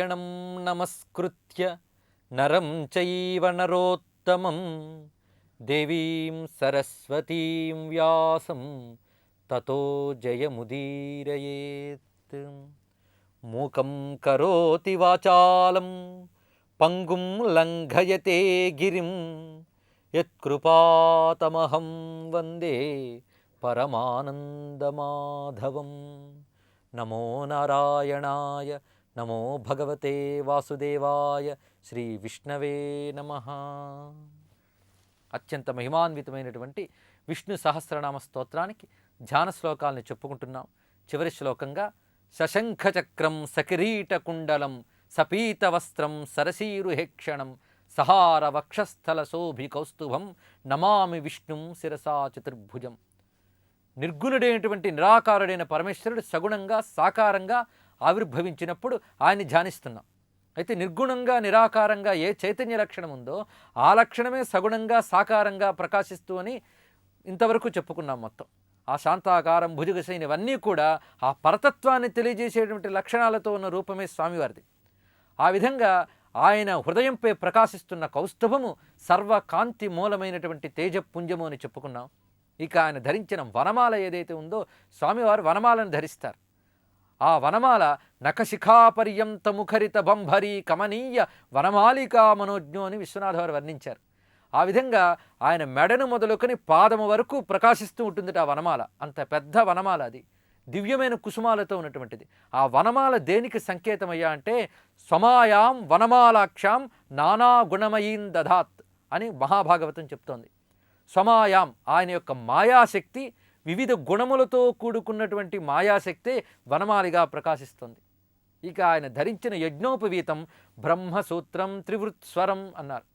నారాయణం నమస్కృత్య నరం చైవ నరోత్తమం దేవీం సరస్వతీం వ్యాసం తతో జయముదీరయేత్. మూకం కరోతి వాచాలం పంగుం లంఘయతే గిరిం యత్కృపాతమహం వందే పరమానందమాధవం. నమో నారాయణాయ నమో భగవతే వాసుదేవాయ శ్రీ విష్ణవే నమః. అత్యంత మహిమాన్వితమైనటువంటి విష్ణు సహస్రనామ స్తోత్రానికి ధ్యాన శ్లోకాలను చెప్పుకుంటున్నాం. చివరి శ్లోకంగా సశంఖచక్రం సకిరీటకుండలం సపీతవస్త్రం సరసీరుహేక్షణం సహార వక్షస్థల శోభి కౌస్తుభం నమామి విష్ణుం శిరసా చతుర్భుజం. నిర్గుణుడైనటువంటి నిరాకారుడైన పరమేశ్వరుడు సగుణంగా సాకారంగా ఆవిర్భవించినప్పుడు ఆయన్ని ధ్యానిస్తున్నాం. అయితే నిర్గుణంగా నిరాకారంగా ఏ చైతన్య లక్షణం ఉందో ఆ లక్షణమే సగుణంగా సాకారంగా ప్రకాశిస్తూ అని ఇంతవరకు చెప్పుకున్నాం. మొత్తం ఆ శాంతాకారం భుజగశైన ఇవన్నీ కూడా ఆ పరతత్వాన్ని తెలియజేసేటువంటి లక్షణాలతో ఉన్న రూపమే స్వామివారిది. ఆ విధంగా ఆయన హృదయంపై ప్రకాశిస్తున్న కౌస్తుభము సర్వకాంతి మూలమైనటువంటి తేజపుంజము అని చెప్పుకున్నాం. ఇక ఆయన ధరించిన వనమాల ఏదైతే ఉందో స్వామివారు వనమాలను ధరిస్తారు. ఆ వనమాల నఖశిఖాపర్యంత ముఖరిత బంభరీ కమనీయ వనమాలికా మనోజ్ఞో అని విశ్వనాథ వారు వర్ణించారు. ఆ విధంగా ఆయన మెడను మొదలుకొని పాదము వరకు ప్రకాశిస్తూ ఉంటుంది ఆ వనమాల. అంత పెద్ద వనమాల అది, దివ్యమైన కుసుమాలతో ఉన్నటువంటిది. ఆ వనమాల దేనికి సంకేతమయ్యా అంటే స్వమాయాం వనమాలాక్షాం నానా గుణమయీం దధాత్ అని మహాభాగవతం చెప్తోంది. స్వమాయాం ఆయన యొక్క మాయాశక్తి, వివిధ గుణములతో కూడుకున్నటువంటి మాయాశక్తే వనమాలిగా ప్రకాశిస్తుంది. ఇక ఆయన ధరించిన యజ్ఞోపవీతం బ్రహ్మసూత్రం త్రివృత్స్వరం అన్నారు.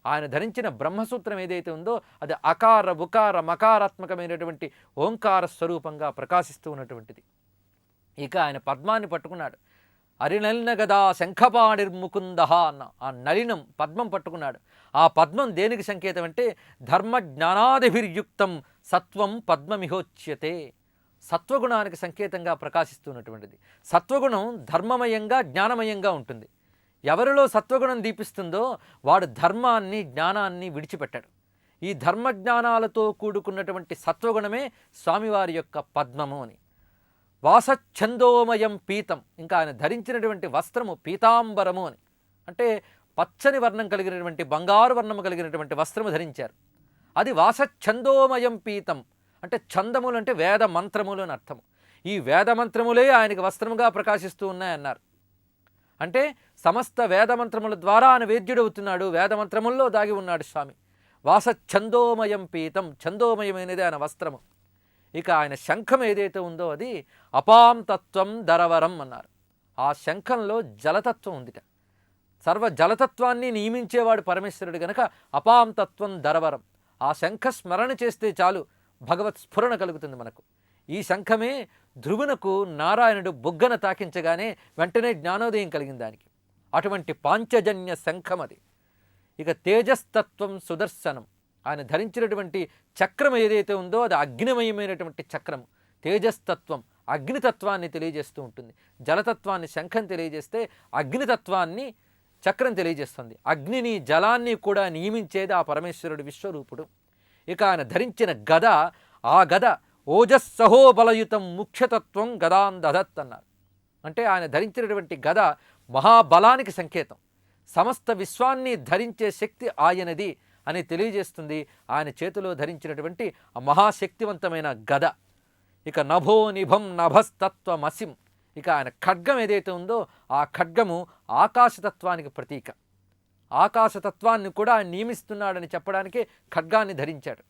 ఆయన ధరించిన బ్రహ్మసూత్రం ఏదైతే ఉందో అది అకార ఉకార మకారాత్మకమైనటువంటి ఓంకార స్వరూపంగా ప్రకాశిస్తూ ఉన్నటువంటిది. ఇక ఆయన పద్మాన్ని పట్టుకున్నాడు. అరినలిన గదా శంఖపాణిర్ముకుంద అన్న ఆ నలినం పద్మం పట్టుకున్నాడు. ఆ పద్మం దేనికి సంకేతం అంటే ధర్మ జ్ఞానాదిభిర్యుక్తం సత్వం పద్మమిహోచ్యతే. సత్వగుణానికి సంకేతంగా ప్రకాశిస్తున్నటువంటిది. సత్వగుణం ధర్మమయంగా జ్ఞానమయంగా ఉంటుంది. ఎవరిలో సత్వగుణం దీపిస్తుందో వాడు ధర్మాన్ని జ్ఞానాన్ని విడిచిపెట్టాడు. ఈ ధర్మజ్ఞానాలతో కూడుకున్నటువంటి సత్వగుణమే స్వామివారి యొక్క పద్మము అని. వాసఛందోమయం పీతం, ఇంకా ఆయన ధరించినటువంటి వస్త్రము పీతాంబరము అని, అంటే పచ్చని వర్ణం కలిగినటువంటి బంగారు వర్ణము కలిగినటువంటి వస్త్రము ధరించారు. అది వాసఛందోమయం పీతం అంటే ఛందములు అంటే వేద మంత్రములు అని అర్థము. ఈ వేద మంత్రములే ఆయనకి వస్త్రముగా ప్రకాశిస్తూ ఉన్నాయన్నారు. అంటే సమస్త వేదమంత్రముల ద్వారా ఆయన వేద్యుడవుతున్నాడు, వేదమంత్రముల్లో దాగి ఉన్నాడు స్వామి. వాసఛందోమయం పీతం, ఛందోమయమైనది ఆయన వస్త్రము. ఇక ఆయన శంఖం ఏదైతే ఉందో అది అపాం తత్వం దరవరం అన్నారు. ఆ శంఖంలో జలతత్వం ఉందిట. సర్వ జలతత్వాన్ని నియమించేవాడు పరమేశ్వరుడు గనక అపాం తత్వం దరవరం. ఆ శంఖ స్మరణ చేస్తే చాలు భగవత్ స్ఫురణ కలుగుతుంది మనకు. ఈ శంఖమే ధ్రువునకు నారాయణుడు బుగ్గన తాకించగానే వెంటనే జ్ఞానోదయం కలిగింది దానికి. అటువంటి పాంచజన్య శంఖం అది. ఇక తేజస్తత్వం సుదర్శనం, ఆయన ధరించినటువంటి చక్రం ఏదైతే ఉందో అది అగ్నిమయమైనటువంటి చక్రము. తేజస్తత్వం అగ్నితత్వాన్ని తెలియజేస్తూ ఉంటుంది. జలతత్వాన్ని శంఖం తెలియజేస్తే అగ్నితత్వాన్ని చక్రం తెలియజేస్తుంది. అగ్నిని జలాన్ని కూడా నియమించేది ఆ పరమేశ్వరుడు విశ్వరూపుడు. ఇక ఆయన ధరించిన గద, ఆ గద ఓజస్సహోబలయుతం ముఖ్యతత్వం గదాందధత్ అన్నారు. అంటే ఆయన ధరించినటువంటి గద మహాబలానికి సంకేతం. సమస్త విశ్వాన్ని ధరించే శక్తి ఆయనది అని తెలియజేస్తుంది ఆయన చేతిలో ధరించినటువంటి ఆ మహాశక్తివంతమైన గద. ఇక నభో నిభం నభస్తత్వమసిం, ఇక ఆయన ఖడ్గం ఏదైతే ఉందో ఆ ఖడ్గము ఆకాశతత్వానికి ప్రతీక. ఆకాశతత్వాన్ని కూడా ఆయన నియమిస్తున్నాడని చెప్పడానికే ఖడ్గాన్ని ధరించాడు.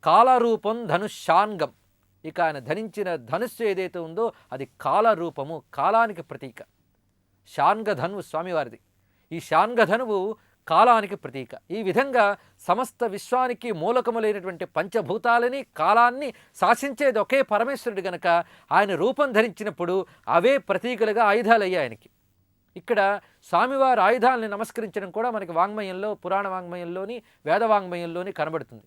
కాలరూపం ధనుష్శాంగం, ఇక ఆయన ధరించిన ధనుస్సు ఏదైతే ఉందో అది కాలరూపము, కాలానికి ప్రతీక. శాంగధనువు స్వామివారిది. ఈ శాంగధనువు కాలానికి ప్రతీక. ఈ విధంగా సమస్త విశ్వానికి మూలకములైనటువంటి పంచభూతాలని కాలాన్ని శాసించేది ఒకే పరమేశ్వరుడు గనక ఆయన రూపం ధరించినప్పుడు అవే ప్రతీకలుగా ఆయుధాలయ్యాయి ఆయనకి. ఇక్కడ స్వామివారి ఆయుధాలని నమస్కరించడం కూడా మనకి వాంగ్మయంలో, పురాణ వాంగ్మయంలోని వేదవాంగ్మయంలోని కనబడుతుంది.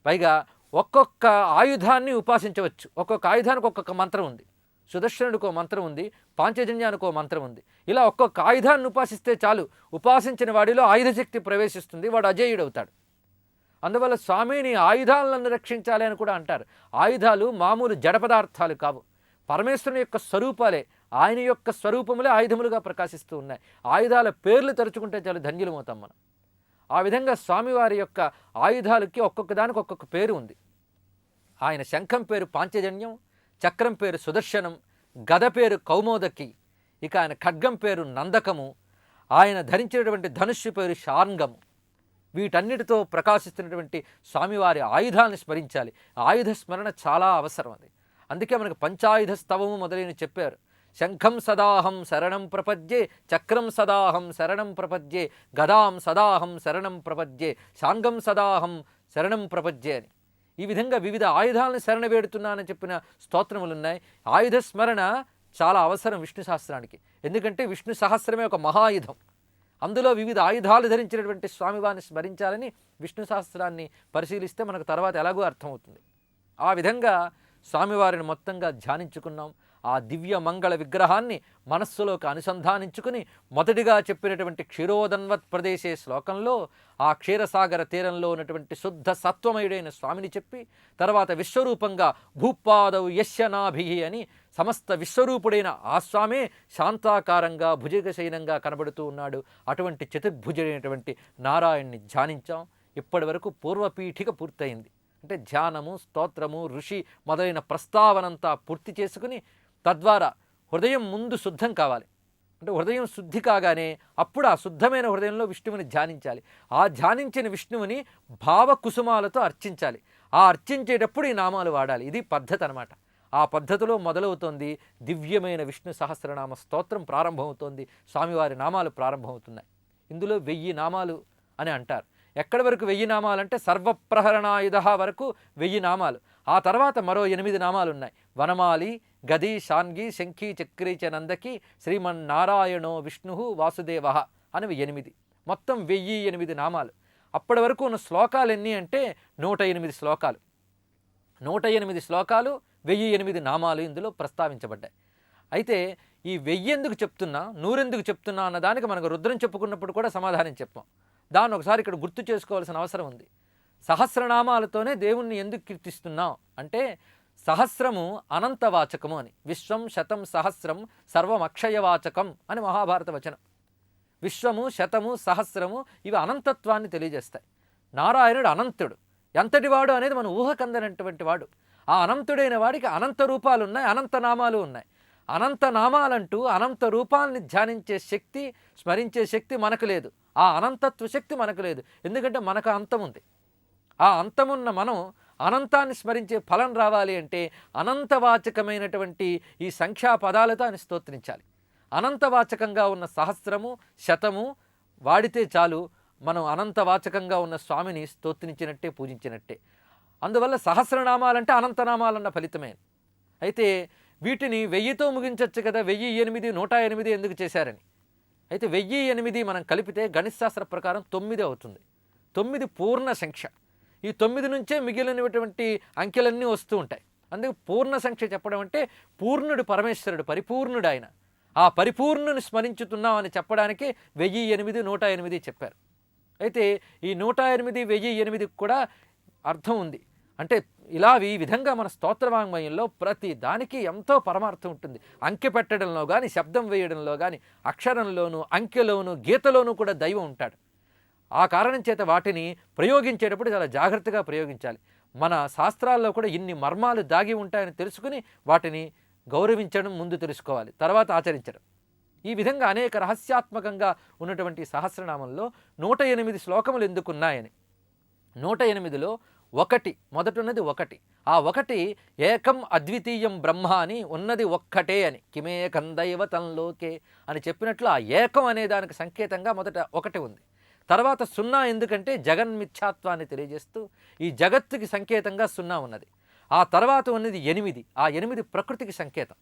పైగా ఒక్కొక్క ఆయుధాన్ని ఉపాసించవచ్చు. ఒక్కొక్క ఆయుధానికి ఒక్కొక్క మంత్రం ఉంది. సుదర్శనుడికో మంత్రం ఉంది, పాంచజన్యానికో మంత్రం ఉంది. ఇలా ఒక్కొక్క ఆయుధాన్ని ఉపాసిస్తే చాలు, ఉపాసించిన వాడిలో ఆయుధశక్తి ప్రవేశిస్తుంది, వాడు అజేయుడవుతాడు. అందువల్ల స్వామిని ఆయుధాలను రక్షించాలి అని కూడా అంటారు. ఆయుధాలు మామూలు జడ పదార్థాలు కావు, పరమేశ్వరుని యొక్క స్వరూపాలే. ఆయన యొక్క స్వరూపములే ఆయుధములుగా ప్రకాశిస్తూ ఉన్నాయి. ఆయుధాల పేర్లు తరుచుకుంటే చాలు ధన్యులమవుతాం మనం. ఆ విధంగా స్వామివారి యొక్క ఆయుధాలకి ఒక్కొక్క దానికి ఒక్కొక్క పేరు ఉంది. ఆయన శంఖం పేరు పాంచజన్యం, చక్రం పేరు సుదర్శనం, గద పేరు కౌమోదకి, ఇక ఆయన ఖడ్గం పేరు నందకము, ఆయన ధరించినటువంటి ధనుష్యు పేరు శార్ంగము. వీటన్నిటితో ప్రకాశిస్తున్నటువంటి స్వామివారి ఆయుధాలను స్మరించాలి. ఆయుధ స్మరణ చాలా అవసరం. అది అందుకే మనకు పంచాయుధ స్తవము మొదలైన చెప్పారు. శంఖం సదాహం శరణం ప్రపద్యే, చక్రం సదాహం శరణం ప్రపద్యే, గదాం సదాహం శరణం ప్రపద్యే, శాంగం సదాహం శరణం ప్రపద్యే అని ఈ విధంగా వివిధ ఆయుధాలను శరణ వేడుతున్నానని చెప్పిన స్తోత్రములున్నాయి. ఆయుధ స్మరణ చాలా అవసరం విష్ణు సహస్రానికి. ఎందుకంటే విష్ణు సహస్రమే ఒక మహాయుధం. అందులో వివిధ ఆయుధాలు ధరించినటువంటి స్వామివారిని స్మరించాలని విష్ణు సహస్రాన్ని పరిశీలిస్తే మనకు తర్వాత ఎలాగో అర్థమవుతుంది. ఆ విధంగా స్వామివారిని మొత్తంగా ధ్యానించుకున్నాం. ఆ దివ్య మంగళ విగ్రహాన్ని మనస్సులోకి అనుసంధానించుకుని మొదటిగా చెప్పినటువంటి క్షీరోదన్వత్ ప్రదేశే శ్లోకంలో ఆ క్షీరసాగర తీరంలో ఉన్నటువంటి శుద్ధ సత్వమయుడైన స్వామిని చెప్పి, తర్వాత విశ్వరూపంగా భూపాదౌ యస్యనాభిహి అని సమస్త విశ్వరూపుడైన ఆ స్వామే శాంతాకారంగా భుజగశయనంగా కనబడుతూ ఉన్నాడు. అటువంటి చతుర్భుజుడైనటువంటి నారాయణ్ణి ధ్యానించాం. ఇప్పటి వరకు పూర్వపీఠిక పూర్తయింది. అంటే ధ్యానము, స్తోత్రము, ఋషి మొదలైన ప్రస్తావనంతా పూర్తి చేసుకుని తద్వారా హృదయం ముందు శుద్ధం కావాలి. అంటే హృదయం శుద్ధి కాగానే అప్పుడు ఆ శుద్ధమైన హృదయంలో విష్ణువుని ధ్యానించాలి. ఆ ధ్యానించిన విష్ణువుని భావకుసుమాలతో అర్చించాలి. ఆ అర్చించేటప్పుడు ఈ నామాలు వాడాలి. ఇది పద్ధతి అనమాట. ఆ పద్ధతిలో మొదలవుతోంది దివ్యమైన విష్ణు సహస్రనామ స్తోత్రం ప్రారంభమవుతోంది. స్వామివారి నామాలు ప్రారంభమవుతున్నాయి. ఇందులో 1000 నామాలు అని అంటారు. ఎక్కడి వరకు 1000 నామాలంటే సర్వప్రహరణాయుధ వరకు 1000 నామాలు. ఆ తర్వాత మరో 8 నామాలు ఉన్నాయి. వనమాలి, గది, శాన్గి, శంఖి, చక్రీ చ నందకి, శ్రీమన్నారాయణో విష్ణు వాసుదేవ అనేవి 8. మొత్తం 1008 నామాలు. అప్పటి వరకు ఉన్న శ్లోకాలు ఎన్ని అంటే 108 శ్లోకాలు. 108 శ్లోకాలు, 1008 నామాలు ఇందులో ప్రస్తావించబడ్డాయి. అయితే ఈ 1000 ఎందుకు చెప్తున్నా, 100 ఎందుకు చెప్తున్నా అన్నదానికి మనకు రుద్రం చెప్పుకున్నప్పుడు కూడా సమాధానం చెప్పాం. దాన్ని ఒకసారి ఇక్కడ గుర్తు చేసుకోవాల్సిన అవసరం ఉంది. సహస్రనామాలతోనే దేవుణ్ణి ఎందుకు కీర్తిస్తున్నాం అంటే, సహస్రము అనంతవాచకము అని. విశ్వం శతం సహస్రం సర్వం అక్షయవాచకం అని మహాభారత వచనం. విశ్వము, శతము, సహస్రము ఇవి అనంతత్వాన్ని తెలియజేస్తాయి. నారాయణుడు అనంతుడు. ఎంతటివాడు అనేది మన ఊహకందనటువంటి వాడు. ఆ అనంతుడైన వాడికి అనంత రూపాలు ఉన్నాయి, అనంత నామాలు ఉన్నాయి. అనంత నామాలంటూ అనంత రూపాలని ధ్యానించే శక్తి, స్మరించే శక్తి మనకు లేదు. ఆ అనంతత్వ శక్తి మనకు లేదు. ఎందుకంటే మనకు అంతం ఉంది. ఆ అంతమున్న మనం అనంతాన్ని స్మరించే ఫలం రావాలి అంటే అనంతవాచకమైనటువంటి ఈ సంఖ్యా పదాలతో ఆయన స్తోత్రించాలి. అనంతవాచకంగా ఉన్న సహస్రము, శతము వాడితే చాలు, మనం అనంతవాచకంగా ఉన్న స్వామిని స్తోత్రించినట్టే, పూజించినట్టే. అందువల్ల సహస్రనామాలంటే అనంతనామాలన్న ఫలితమే. అయితే వీటిని 1000తో ముగించవచ్చు కదా, 1008, 108 ఎందుకు చేశారని. అయితే 1008 మనం కలిపితే గణిత శాస్త్ర ప్రకారం 9 అవుతుంది. 9 పూర్ణ సంఖ్య. ఈ 9 నుంచే మిగిలినటువంటి అంకెలన్నీ వస్తూ ఉంటాయి. అందుకే పూర్ణ సంఖ్య చెప్పడం అంటే పూర్ణుడు పరమేశ్వరుడు, పరిపూర్ణుడు ఆయన. ఆ పరిపూర్ణుని స్మరించుతున్నాం అని చెప్పడానికి 1008, 108 చెప్పారు. అయితే ఈ 108, 1008 కూడా అర్థం ఉంది. అంటే ఇలా ఈ విధంగా మన స్తోత్రవాంగ్మయంలో ప్రతి దానికి ఎంతో పరమార్థం ఉంటుంది. అంకె పెట్టడంలో కానీ, శబ్దం వేయడంలో కానీ, అక్షరంలోనూ, అంకెలోనూ, గీతలోనూ కూడా దైవం ఉంటాడు. ఆ కారణం చేత వాటిని ప్రయోగించేటప్పుడు చాలా జాగ్రత్తగా ప్రయోగించాలి. మన శాస్త్రాల్లో కూడా ఇన్ని మర్మాలు దాగి ఉంటాయని తెలుసుకుని వాటిని గౌరవించడం ముందు తెలుసుకోవాలి, తర్వాత ఆచరించడం. ఈ విధంగా అనేక రహస్యాత్మకంగా ఉన్నటువంటి సహస్రనామంలో 108 శ్లోకములు ఎందుకున్నాయని. 108లో మొదటున్నది ఒకటి. ఆ ఒకటి ఏకం అద్వితీయం బ్రహ్మ అని, ఉన్నది ఒక్కటే అని. కిమేకం దైవతం లోకే అని చెప్పినట్లు ఆ ఏకం అనే దానికి సంకేతంగా మొదట ఒకటి ఉంది. తర్వాత 0 ఎందుకంటే జగన్మిథ్యాత్వాన్ని తెలియజేస్తూ ఈ జగత్తుకి సంకేతంగా 0 ఉన్నది. ఆ తర్వాత ఉన్నది 8. ఆ 8 ప్రకృతికి సంకేతం.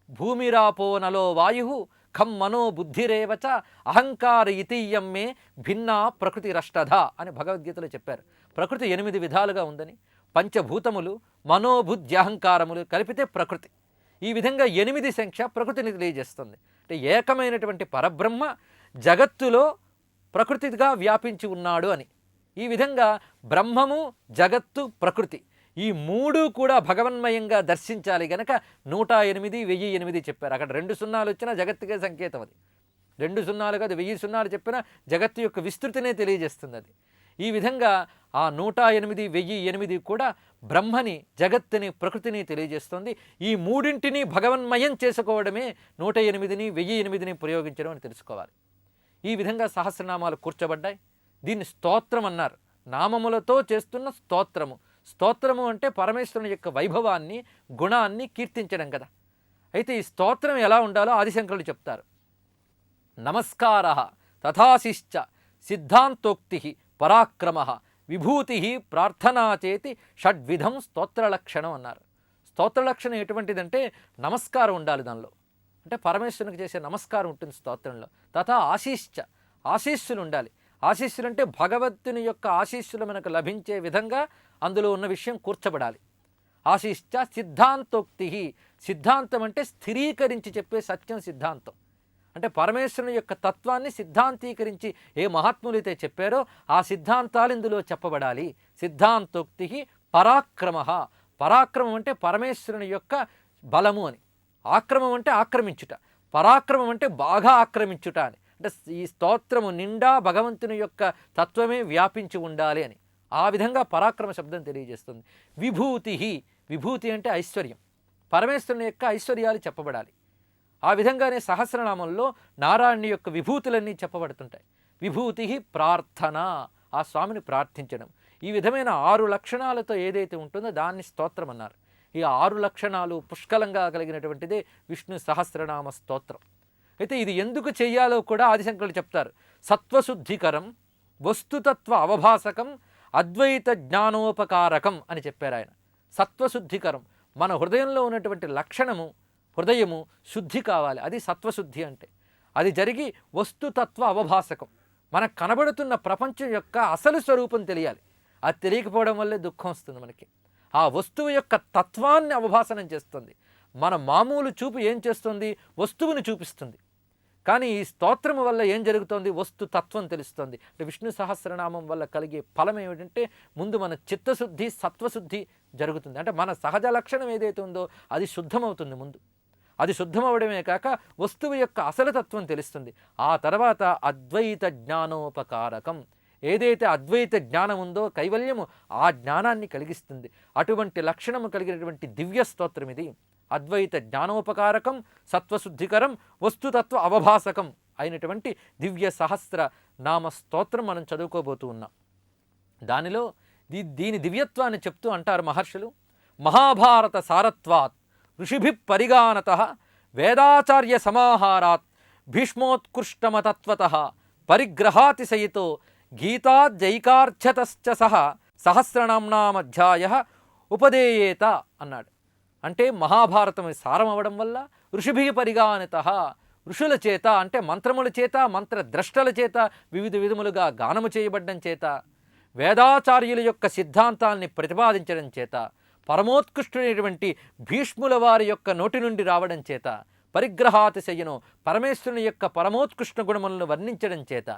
భూమిరాపో నలో వాయు ఖం మనో బుద్ధిరేవచ అహంకార ఇతీయం మే భిన్నా ప్రకృతి రష్టధ అని భగవద్గీతలో చెప్పారు. ప్రకృతి 8 విధాలుగా ఉందని. పంచభూతములు, మనోబుద్ధి, అహంకారములు కలిపితే ప్రకృతి. ఈ విధంగా 8 సంఖ్య ప్రకృతిని తెలియజేస్తుంది. అంటే ఏకమైనటువంటి పరబ్రహ్మ జగత్తులో ప్రకృతిగా వ్యాపించి ఉన్నాడు అని. ఈ విధంగా బ్రహ్మము, జగత్తు, ప్రకృతి ఈ 3 కూడా భగవన్మయంగా దర్శించాలి గనక 108, 1008 చెప్పారు. అక్కడ 2 సున్నాలు వచ్చినా జగత్తుకే సంకేతం. అది 2 సున్నాలు కాదు, 1000 సున్నాలు చెప్పినా జగత్తు యొక్క విస్తృతినే తెలియజేస్తుంది అది. ఈ విధంగా ఆ 108, 1008 కూడా బ్రహ్మని, జగత్తుని, ప్రకృతిని తెలియజేస్తుంది. ఈ మూడింటిని భగవన్మయం చేసుకోవడమే 108ని, 1008ని ప్రయోగించడం అని తెలుసుకోవాలి. ఈ విధంగా సహస్రనామాలు కూర్చోబడ్డాయి. దీన్ని స్తోత్రం అన్నారు. నామములతో చేస్తున్న స్తోత్రము. స్తోత్రము అంటే పరమేశ్వరుని యొక్క వైభవాన్ని, గుణాన్ని కీర్తించడం కదా. అయితే ఈ స్తోత్రం ఎలా ఉండాలో ఆదిశంకరులు చెప్తారు. నమస్కార తథాశిశ్చ సిద్ధాంతోక్తి పరాక్రమ విభూతి ప్రార్థనా చేతి షడ్విధం స్తోత్రలక్షణం అన్నారు. స్తోత్రలక్షణం ఎటువంటిదంటే నమస్కారం ఉండాలి దానిలో. అంటే పరమేశ్వరునికి చేసే నమస్కారం ఉంటుంది స్తోత్రంలో. తథా ఆశీశ్చ, ఆశీస్సులు ఉండాలి. ఆశీస్సులు అంటే భగవంతుని యొక్క ఆశీస్సులు మనకు లభించే విధంగా అందులో ఉన్న విషయం కూర్చబడాలి. ఆశీశ్చ సిద్ధాంతోక్తి, సిద్ధాంతం అంటే స్థిరీకరించి చెప్పే సత్యం సిద్ధాంతం. అంటే పరమేశ్వరుని యొక్క తత్వాన్ని సిద్ధాంతీకరించి ఏ మహాత్ములైతే చెప్పారో ఆ సిద్ధాంతాలు ఇందులో చెప్పబడాలి. సిద్ధాంతోక్తి పరాక్రమ, పరాక్రమం అంటే పరమేశ్వరుని యొక్క బలము అని. ఆక్రమం అంటే ఆక్రమించుట, పరాక్రమం అంటే బాగా ఆక్రమించుట అని. అంటే ఈ స్తోత్రము నిండా భగవంతుని యొక్క తత్వమే వ్యాపించి ఉండాలి అని. ఆ విధంగా పరాక్రమ శబ్దం తెలియజేస్తుంది. విభూతి, విభూతి అంటే ఐశ్వర్యం, పరమేశ్వరుని యొక్క ఐశ్వర్యాలు చెప్పబడాలి. ఆ విధంగానే సహస్రనామంలో నారాయణుని యొక్క విభూతులన్నీ చెప్పబడుతుంటాయి. విభూతి ప్రార్థన, ఆ స్వామిని ప్రార్థించడం. ఈ విధమైన 6 లక్షణాలతో ఏదైతే ఉంటుందో దాన్ని స్తోత్రం అన్నారు. ఈ 6 లక్షణాలు పుష్కలంగా కలిగినటువంటిదే విష్ణు సహస్రనామ స్తోత్రం. అయితే ఇది ఎందుకు చెయ్యాలో కూడా ఆదిశంకరులు చెప్తారు. సత్వశుద్ధికరం, వస్తుతత్వ అవభాసకం, అద్వైత జ్ఞానోపకారకం అని చెప్పారు ఆయన. సత్వశుద్ధికరం, మన హృదయంలో ఉన్నటువంటి లక్షణము, హృదయము శుద్ధి కావాలి. అది సత్వశుద్ధి అంటే. అది జరిగి వస్తుతత్వ అవభాసకం, మనకు కనబడుతున్న ప్రపంచం యొక్క అసలు స్వరూపం తెలియాలి. అది తెలియకపోవడం వల్లే దుఃఖం వస్తుంది మనకి. ఆ వస్తువు యొక్క తత్వాన్ని అవభాసనం చేస్తుంది. మన మామూలు చూపు ఏం చేస్తుంది? వస్తువుని చూపిస్తుంది. కానీ ఈ స్తోత్రము వల్ల ఏం జరుగుతుంది? వస్తు తత్వం తెలుస్తుంది. అంటే విష్ణు సహస్రనామం వల్ల కలిగే ఫలం ఏమిటంటే ముందు మన చిత్తశుద్ధి, సత్వశుద్ధి జరుగుతుంది. అంటే మన సహజ లక్షణం ఏదైతే ఉందో అది శుద్ధమవుతుంది ముందు. అది శుద్ధమవడమే కాక వస్తువు యొక్క అసలు తత్వం తెలుస్తుంది. ఆ తర్వాత అద్వైత జ్ఞానోపకారకం, ఏదైతే అద్వైత జ్ఞానం ఉందో కైవల్యము ఆ జ్ఞానాన్ని కలిగిస్తుంది. అటువంటి లక్షణము కలిగినటువంటి దివ్య స్తోత్రం ఇది. అద్వైత జ్ఞానోపకారకం, సత్వశుద్ధికరం, వస్తుతత్వ అవభాసకం అయినటువంటి దివ్య సహస్ర నామ స్తోత్రం మనం చదువుకోబోతూ ఉన్నాం. దానిలో దీని దివ్యత్వాన్ని చెప్తూ అంటారు మహర్షులు. మహాభారత సారత్వాత్ ఋషిభి పరిగానత వేదాచార్య సమాహారాత్ భీష్మోత్కృష్టమతత్వత పరిగ్రహాతిశయితో గీతాజైకార్చతశ్చ సహ సహస్రనామ్నామధ్యాయ ఉపదేయేత అన్నాడు. అంటే మహాభారతం సారం అవ్వడం వల్ల ఋషిభి పరిగానిత, ఋషుల చేత అంటే మంత్రముల చేత, మంత్రద్రష్టల చేత వివిధ విధములుగా గానము చేయబడ్డం చేత, వేదాచార్యుల యొక్క సిద్ధాంతాల్ని ప్రతిపాదించడం చేత, పరమోత్కృష్టుడైనటువంటి భీష్ముల వారి యొక్క నోటి నుండి రావడం చేత, పరిగ్రహాతిశయను పరమేశ్వరుని యొక్క పరమోత్కృష్ణ గుణములను వర్ణించడం చేత,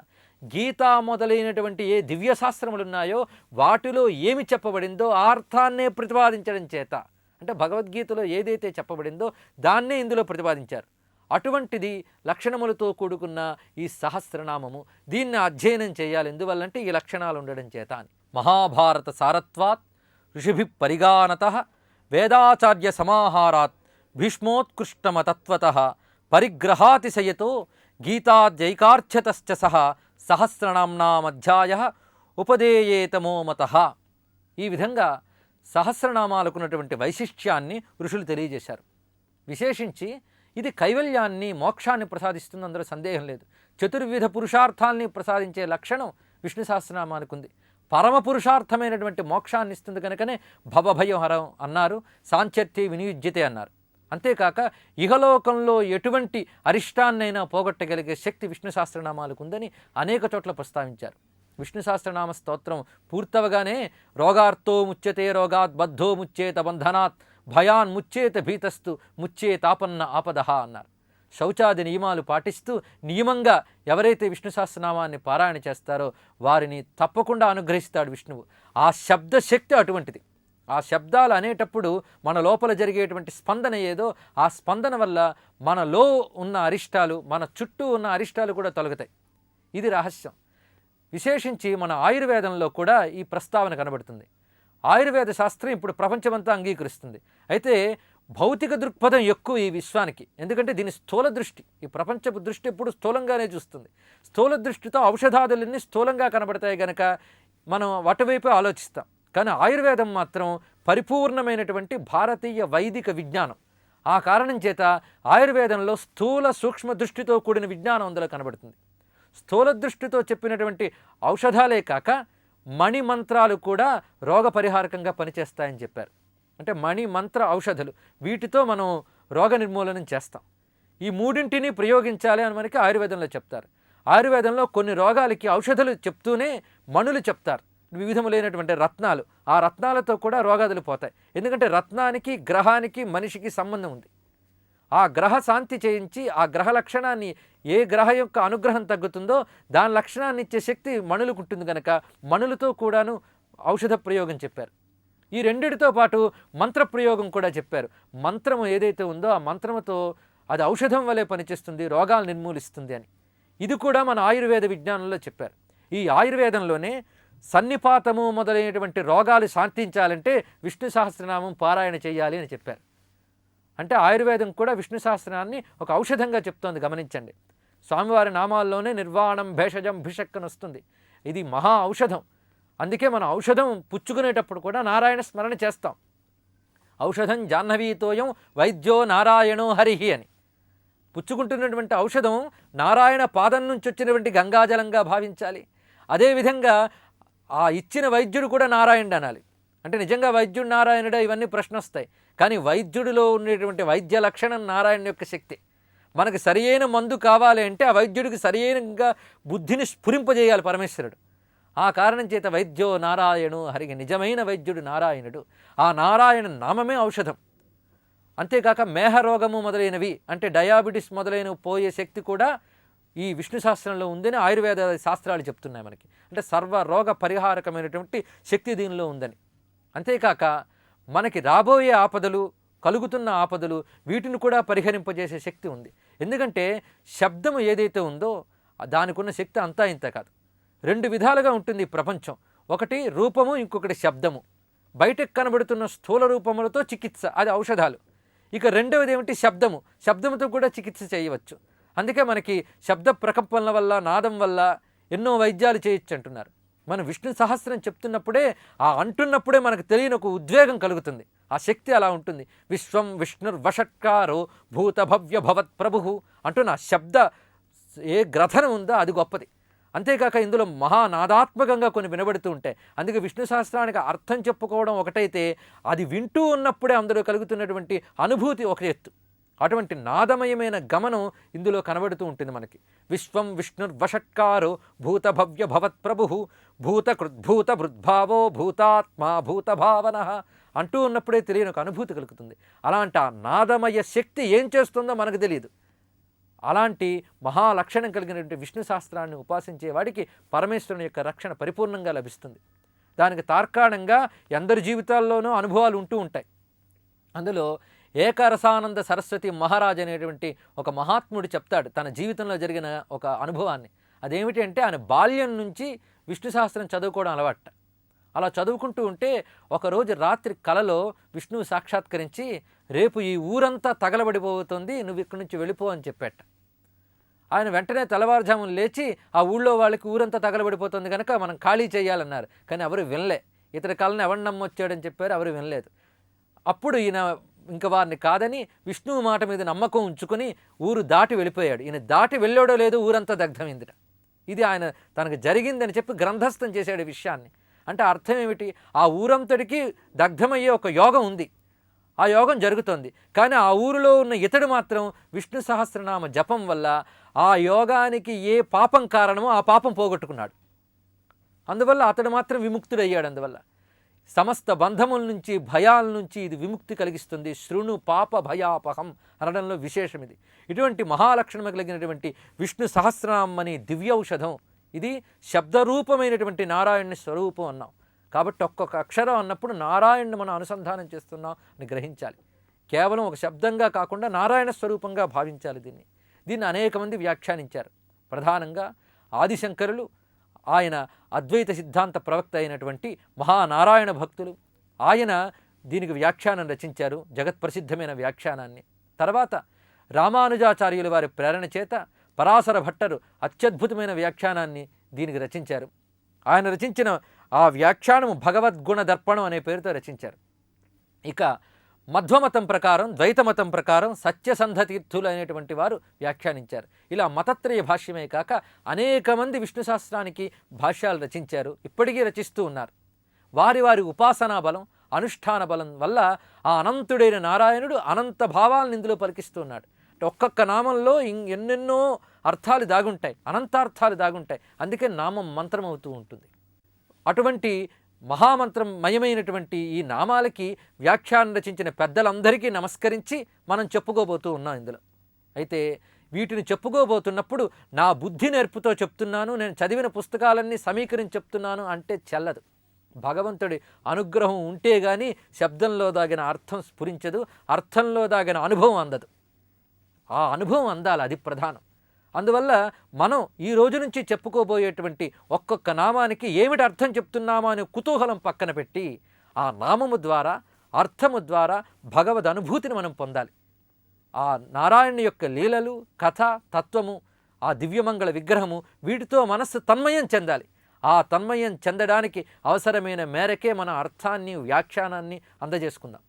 గీత మొదలైనటువంటి ఏ దివ్యశాస్త్రములు ఉన్నాయో వాటిలో ఏమి చెప్పబడిందో ఆ అర్థాన్నే ప్రతిపాదించడం చేత, అంటే భగవద్గీతలో ఏదైతే చెప్పబడిందో దాన్నే ఇందులో ప్రతిపాదించారు. అటువంటిది లక్షణములతో కూడుకున్న ఈ సహస్రనామము. దీన్ని అధ్యయనం చేయాలి. ఎందువల్లంటే ఈ లక్షణాలు ఉండడం చేత అని. మహాభారత సారత్వాత్ ఋషిభి పరిగానత వేదాచార్య సమాహారాత్ భీష్మోత్కృష్టమతత్వత పరిగ్రహాతిశయతో గీతాద్యైకార్చతశ్చ సహ సహస్రనామ్నామధ్యాయ ఉపదేయేతమో మతః. ఈ విధంగా సహస్రనామాలకున్నటువంటి వైశిష్ట్యాన్ని ఋషులు తెలియజేశారు. విశేషించి ఇది కైవల్యాన్ని, మోక్షాన్ని ప్రసాదిస్తుంది, అందులో సందేహం లేదు. చతుర్విధ పురుషార్థాల్ని ప్రసాదించే లక్షణం విష్ణు సహస్రనామానికి ఉంది. పరమ పురుషార్థమైనటువంటి మోక్షాన్ని ఇస్తుంది కనుకనే భవభయహరం అన్నారు, సాంచర్తి వినియుజ్యతే అన్నారు. అంతేకాక ఇహలోకంలో ఎటువంటి అరిష్టాన్నైనా పోగొట్టగలిగే శక్తి విష్ణు సహస్రనామాలకు ఉందని అనేక చోట్ల ప్రస్తావించారు. విష్ణు సహస్రనామ స్తోత్రం పూర్తవగానే రోగార్తో ముచ్యతే రోగాత్ బద్ధో ముచ్యేత బంధనాత్ భయాన్ ముచ్చేత భీతస్తు ముచ్చేతాపన్న ఆపదహ అన్నారు. శౌచాది నియమాలు పాటిస్తూ నియమంగా ఎవరైతే విష్ణు సహస్రనామాన్ని పారాయణ చేస్తారో వారిని తప్పకుండా అనుగ్రహిస్తాడు విష్ణువు. ఆ శబ్దశక్తి అటువంటిది. ఆ శబ్దాలు అనేటప్పుడు మన లోపల జరిగేటువంటి స్పందన ఏదో ఆ స్పందన వల్ల మనలో ఉన్న అరిష్టాలు, మన చుట్టూ ఉన్న అరిష్టాలు కూడా తొలగుతాయి. ఇది రహస్యం. విశేషించి మన ఆయుర్వేదంలో కూడా ఈ ప్రస్తావన కనబడుతుంది. ఆయుర్వేద శాస్త్రం ఇప్పుడు ప్రపంచమంతా అంగీకరిస్తుంది. అయితే భౌతిక దృక్పథం ఎక్కువ ఈ విశ్వానికి. ఎందుకంటే దీని స్థూల దృష్టి, ఈ ప్రపంచపు దృష్టి ఎప్పుడు స్థూలంగానే చూస్తుంది. స్థూల దృష్టితో ఔషధాదులన్నీ స్థూలంగా కనబడతాయి కనుక మనం అటువైపు ఆలోచిస్తాం. కానీ ఆయుర్వేదం మాత్రం పరిపూర్ణమైనటువంటి భారతీయ వైదిక విజ్ఞానం. ఆ కారణం చేత ఆయుర్వేదంలో స్థూల సూక్ష్మ దృష్టితో కూడిన విజ్ఞానం అందులో కనబడుతుంది. స్థూల దృష్టితో చెప్పినటువంటి ఔషధాలే కాక మణి మంత్రాలు కూడా రోగ పరిహారకంగా పనిచేస్తాయని చెప్పారు. అంటే మణి మంత్ర ఔషధాలు, వీటితో మనం రోగ నిర్మూలనం చేస్తాం. ఈ మూడింటిని ప్రయోగించాలి అని మనకి ఆయుర్వేదంలో చెప్తారు. ఆయుర్వేదంలో కొన్ని రోగాలకి ఔషధాలు చెప్తూనే మణులు చెప్తారు, వివిధములైనటువంటి రత్నాలు. ఆ రత్నాలతో కూడా రోగాదులు పోతాయి. ఎందుకంటే రత్నానికి గ్రహానికి మనిషికి సంబంధం ఉంది. ఆ గ్రహ శాంతి చేయించి ఆ గ్రహ లక్షణాన్ని, ఏ గ్రహ యొక్క అనుగ్రహం తగ్గుతుందో దాని లక్షణాన్ని ఇచ్చే శక్తి మణులకు ఉంటుంది కనుక మణులతో కూడాను ఔషధ ప్రయోగం చెప్పారు. ఈ రెండిటితో పాటు మంత్ర ప్రయోగం కూడా చెప్పారు. మంత్రము ఏదైతే ఉందో ఆ మంత్రముతో అది ఔషధం వలె పనిచేస్తుంది, రోగాలు నిర్మూలిస్తుంది అని. ఇది కూడా మన ఆయుర్వేద విజ్ఞానంలో చెప్పారు. ఈ ఆయుర్వేదంలోనే సన్నిపాతము మొదలైనటువంటి రోగాలు శాంతించాలంటే విష్ణు సహస్రనామం పారాయణ చేయాలి అని చెప్పారు. అంటే ఆయుర్వేదం కూడా విష్ణు సహస్రనామాన్ని ఒక ఔషధంగా చెప్తోంది. గమనించండి, స్వామివారి నామాల్లోనే నిర్వాణం భేషజం భిషక్కని వస్తుంది. ఇది మహా ఔషధం. అందుకే మనం ఔషధం పుచ్చుకునేటప్పుడు కూడా నారాయణ స్మరణ చేస్తాం. ఔషధం జాహ్నవీతోయం వైద్యో నారాయణో హరిహి అని. పుచ్చుకుంటున్నటువంటి ఔషధం నారాయణ పాదం నుంచి వచ్చినటువంటి గంగాజలంగా భావించాలి. అదేవిధంగా ఆ ఇచ్చిన వైద్యుడు కూడా నారాయణుడు అనాలి. అంటే నిజంగా వైద్యుడు నారాయణుడా, ఇవన్నీ ప్రశ్న వస్తాయి. కానీ వైద్యుడిలో ఉండేటువంటి వైద్య లక్షణం నారాయణ యొక్క శక్తి. మనకు సరియైన మందు కావాలి అంటే ఆ వైద్యుడికి సరియైనగా బుద్ధిని స్ఫురింపజేయాలి పరమేశ్వరుడు. ఆ కారణం చేత వైద్యో నారాయణు హరికి, నిజమైన వైద్యుడు నారాయణుడు. ఆ నారాయణ నామమే ఔషధం. అంతేకాక మేహరోగము మొదలైనవి, అంటే డయాబెటిస్ మొదలైనవి పోయే శక్తి కూడా ఈ విష్ణు శాస్త్రంలో ఉందని ఆయుర్వేద శాస్త్రాలు చెప్తున్నాయి మనకి. అంటే సర్వ రోగ పరిహారకమైనటువంటి శక్తి దీనిలో ఉందని. అంతేకాక మనకి రాబోయే ఆపదలు, కలుగుతున్న ఆపదలు, వీటిని కూడా పరిహరింపజేసే శక్తి ఉంది. ఎందుకంటే శబ్దము ఏదైతే ఉందో దానికి ఉన్న శక్తి అంతా ఇంత కాదు. రెండు విధాలుగా ఉంటుంది ఈ ప్రపంచం. ఒకటి రూపము, ఇంకొకటి శబ్దము. బయటకు కనబడుతున్న స్థూల రూపములతో చికిత్స, అది ఔషధాలు. ఇక రెండవది ఏమిటి? శబ్దము. శబ్దముతో కూడా చికిత్స చేయవచ్చు. అందుకే మనకి శబ్ద ప్రకంపనల వల్ల, నాదం వల్ల ఎన్నో వైద్యాలు చేయొచ్చు అంటున్నారు. మనం విష్ణు సహస్రం చెప్తున్నప్పుడే, ఆ అంటున్నప్పుడే మనకు తెలియని ఒక ఉద్వేగం కలుగుతుంది. ఆ శక్తి అలా ఉంటుంది. విశ్వం విష్ణుర్వషట్కారో భూత భవ్య భవత్ ప్రభు అంటున్న ఆ శబ్ద ఏ గ్రథనం ఉందో అది గొప్పది. అంతేకాక ఇందులో మహానాదాత్మకంగా కొన్ని వినబడుతూ ఉంటాయి. అందుకే విష్ణు సహస్రానికి అర్థం చెప్పుకోవడం ఒకటైతే, అది వింటూ ఉన్నప్పుడే అందులో కలుగుతున్నటువంటి అనుభూతి ఒక ఎత్తు. అటువంటి నాదమయమైన గమనం ఇందులో కనబడుతూ ఉంటుంది మనకి. విశ్వం విష్ణుర్వషట్కారో భూత భవ్య భవత్ ప్రభు భూత కృద్భూత భృద్భావో భూతాత్మా భూత భావన అంటూ ఉన్నప్పుడే తెలియని ఒక అనుభూతి కలుగుతుంది. అలాంటి ఆ నాదమయ శక్తి ఏం చేస్తుందో మనకు తెలియదు. అలాంటి మహాలక్షణం కలిగినటువంటి విష్ణు శాస్త్రాన్ని ఉపాసించే వాడికి పరమేశ్వరుని యొక్క రక్షణ పరిపూర్ణంగా లభిస్తుంది. దానికి తార్కాణంగా ఎందరి జీవితాల్లోనూ అనుభవాలు ఉంటూ ఉంటాయి. అందులో ఏకరసానంద సరస్వతి మహారాజ్ అనేటువంటి ఒక మహాత్ముడు చెప్తాడు తన జీవితంలో జరిగిన ఒక అనుభవాన్ని. అదేమిటి అంటే, ఆయన బాల్యం నుంచి విష్ణు సహస్రం చదువుకోవడం అలవాట. అలా చదువుకుంటూ ఉంటే ఒకరోజు రాత్రి కలలో విష్ణువు సాక్షాత్కరించి, రేపు ఈ ఊరంతా తగలబడిపోతుంది, నువ్వు ఇక్కడి నుంచి వెళ్ళిపో అని చెప్పాట. ఆయన వెంటనే తెల్లవారుజామున లేచి ఆ ఊళ్ళో వాళ్ళకి ఊరంతా తగలబడిపోతుంది కనుక మనం ఖాళీ చేయాలన్నారు. కానీ ఎవరు వినలే. ఇతని కళను ఎవరు నమ్మొచ్చాడని చెప్పారు, ఎవరు వినలేదు. అప్పుడు ఈయన ఇంక వారిని కాదని విష్ణువు మాట మీద నమ్మకం ఉంచుకొని ఊరు దాటి వెళ్ళిపోయాడు. ఈయన దాటి వెళ్ళాడో లేదో ఊరంతా దగ్ధమైందిట. ఇది ఆయన తనకు జరిగిందని చెప్పి గ్రంథస్థం చేశాడు ఈ విషయాన్ని. అంటే అర్థం ఏమిటి? ఆ ఊరంతటికి దగ్ధమయ్యే ఒక యోగం ఉంది, ఆ యోగం జరుగుతోంది. కానీ ఆ ఊరిలో ఉన్న ఇతడు మాత్రం విష్ణు సహస్రనామ జపం వల్ల ఆ యోగానికి ఏ పాపం కారణమో ఆ పాపం పోగొట్టుకున్నాడు. అందువల్ల అతడు మాత్రం విముక్తుడయ్యాడు. అందువల్ల సమస్త బంధముల నుంచి, భయాల నుంచి ఇది విముక్తి కలిగిస్తుంది. శృణు పాప భయాపహం అనడంలో విశేషం ఇది. ఇటువంటి మహాలక్షణము కలిగినటువంటి విష్ణు సహస్రనామం అని దివ్యౌషధం. ఇది శబ్దరూపమైనటువంటి నారాయణుని స్వరూపం అన్నాం. కాబట్టి ఒక్కొక్క అక్షరం అన్నప్పుడు నారాయణుని మనం అనుసంధానం చేస్తున్నాం అని గ్రహించాలి. కేవలం ఒక శబ్దంగా కాకుండా నారాయణ స్వరూపంగా భావించాలి దీన్ని అనేక మంది వ్యాఖ్యానించారు. ప్రధానంగా ఆదిశంకరులు, ఆయన అద్వైత సిద్ధాంత ప్రవక్త అయినటువంటి మహానారాయణ భక్తులు, ఆయన దీనికి వ్యాఖ్యానం రచించారు, జగత్ప్రసిద్ధమైన వ్యాఖ్యానాన్ని. తర్వాత రామానుజాచార్యుల వారి ప్రేరణ చేత పరాశర భట్టరు అత్యద్భుతమైన వ్యాఖ్యానాన్ని దీనికి రచించారు. ఆయన రచించిన ఆ వ్యాఖ్యానము భగవద్గుణ దర్పణం అనే పేరుతో రచించారు. ఇక మధ్వమతం ప్రకారం, ద్వైతమతం ప్రకారం సత్యసంధ తీర్థులు అనేటువంటి వారు వ్యాఖ్యానించారు. ఇలా మతత్రయ భాష్యమే కాక అనేక మంది విష్ణు శాస్త్రానికి భాష్యాలు రచించారు, ఇప్పటికీ రచిస్తూ ఉన్నారు. వారి వారి ఉపాసనా బలం, అనుష్ఠాన బలం వల్ల ఆ అనంతుడైన నారాయణుడు అనంత భావాలను ఇందులో పలికిస్తూ ఉన్నాడు. అంటే ఒక్కొక్క నామంలో ఎన్నెన్నో అర్థాలు దాగుంటాయి, అనంతార్థాలు దాగుంటాయి. అందుకే నామం మంత్రం అవుతూ ఉంటుంది. అటువంటి మహామంత్రం మయమైనటువంటి ఈ నామాలకి వ్యాఖ్యానం రచించిన పెద్దలందరికీ నమస్కరించి మనం చెప్పుకోబోతూ ఉన్నాం ఇందులో. అయితే వీటిని చెప్పుకోబోతున్నప్పుడు నా బుద్ధి నేర్పుతో చెప్తున్నాను, నేను చదివిన పుస్తకాలన్నీ సమీకరించి చెప్తున్నాను అంటే చెల్లదు. భగవంతుడి అనుగ్రహం ఉంటే గానీ శబ్దంలో దాగిన అర్థం స్ఫురించదు, అర్థంలో దాగిన అనుభవం అందదు. ఆ అనుభవం అందాలి, అది ప్రధానం. అందువల్ల మనం ఈ రోజు నుంచి చెప్పుకోబోయేటువంటి ఒక్కొక్క నామానికి ఏమిటి అర్థం చెప్తున్నామా అనే కుతూహలం పక్కన పెట్టి ఆ నామము ద్వారా, అర్థము ద్వారా భగవద్ అనుభూతిని మనం పొందాలి. ఆ నారాయణుని యొక్క లీలలు, కథ, తత్వము, ఆ దివ్యమంగళ విగ్రహము, వీటితో మనస్సు తన్మయం చెందాలి. ఆ తన్మయం చెందడానికి అవసరమైన మేరకే మన అర్థాన్ని, వ్యాఖ్యానాన్ని అందజేసుకుందాం.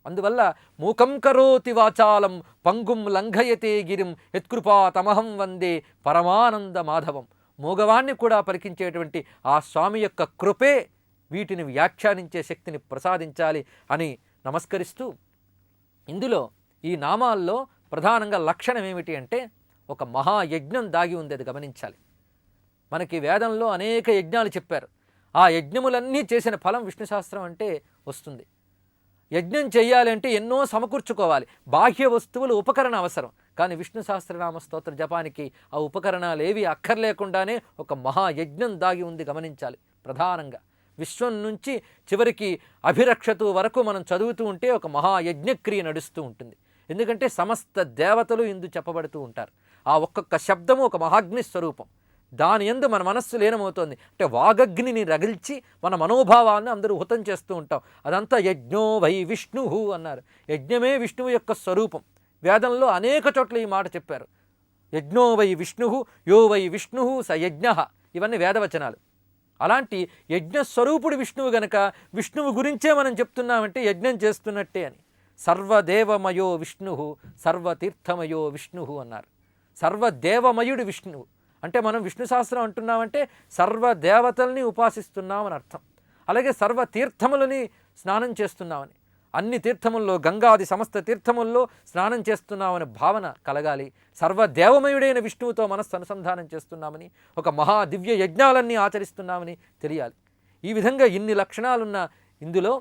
అందువల్ల మూకం కరోతి వాచాలం పంగుం లంఘయతే గిరిం యత్కృపా తమహం వందే పరమానంద మాధవం. మూగవాణ్ణి కూడా పలికించేటువంటి ఆ స్వామి యొక్క కృపే వీటిని వ్యాఖ్యానించే శక్తిని ప్రసాదించాలి అని నమస్కరిస్తూ, ఇందులో ఈ నామాల్లో ప్రధానంగా లక్షణం ఏమిటి అంటే ఒక మహాయజ్ఞం దాగి ఉంది, అది గమనించాలి. మనకి వేదంలో అనేక యజ్ఞాలు చెప్పారు. ఆ యజ్ఞములన్నీ చేసిన ఫలం విష్ణు శాస్త్రం అంటే వస్తుంది. యజ్ఞం చేయాలంటే ఎన్నో సమకూర్చుకోవాలి, బాహ్య వస్తువులు, ఉపకరణ అవసరం. కానీ విష్ణు సహస్రనామ స్తోత్ర జపానికి ఆ ఉపకరణాలు ఏవి అక్కర్లేకుండానే ఒక మహాయజ్ఞం దాగి ఉంది, గమనించాలి. ప్రధానంగా విశ్వం నుంచి చివరికి అభిరక్షతు వరకు మనం చదువుతూ ఉంటే ఒక మహాయజ్ఞక్రియ నడుస్తూ ఉంటుంది. ఎందుకంటే సమస్త దేవతలు ఇందు చెప్పబడుతూ ఉంటారు. ఆ ఒక్కొక్క శబ్దము ఒక మహాగ్ని స్వరూపం. దాని యందు మన మనస్సు లీనమవుతోంది. అంటే వాగగ్నిని రగిల్చి మన మనోభావాన్ని అందరూ హుతం చేస్తూ ఉంటాం. అదంతా యజ్ఞో వై విష్ణు అన్నారు. యజ్ఞమే విష్ణువు యొక్క స్వరూపం. వేదంలో అనేక చోట్ల ఈ మాట చెప్పారు. యజ్ఞో వై విష్ణు, యో వై విష్ణు స యజ్ఞ, ఇవన్నీ వేదవచనాలు. అలాంటి యజ్ఞస్వరూపుడు విష్ణువు గనక విష్ణువు గురించే మనం చెప్తున్నామంటే యజ్ఞం చేస్తున్నట్టే అని. సర్వదేవమయో విష్ణు, సర్వతీర్థమయో విష్ణు అన్నారు. సర్వదేవమయుడు విష్ణువు అంటే మనం విష్ణు సహస్రం అంటున్నామంటే సర్వదేవతల్ని ఉపాసిస్తున్నామని అర్థం. అలాగే సర్వతీర్థములని స్నానం చేస్తున్నామని, అన్ని తీర్థముల్లో, గంగాది సమస్త తీర్థముల్లో స్నానం చేస్తున్నామని భావన కలగాలి. సర్వదేవమయుడైన విష్ణువుతో మనస్సు అనుసంధానం చేస్తున్నామని, ఒక మహా దివ్య యజ్ఞాలన్నీ ఆచరిస్తున్నామని తెలియాలి. ఈ విధంగా ఇన్ని లక్షణాలున్న ఇందులో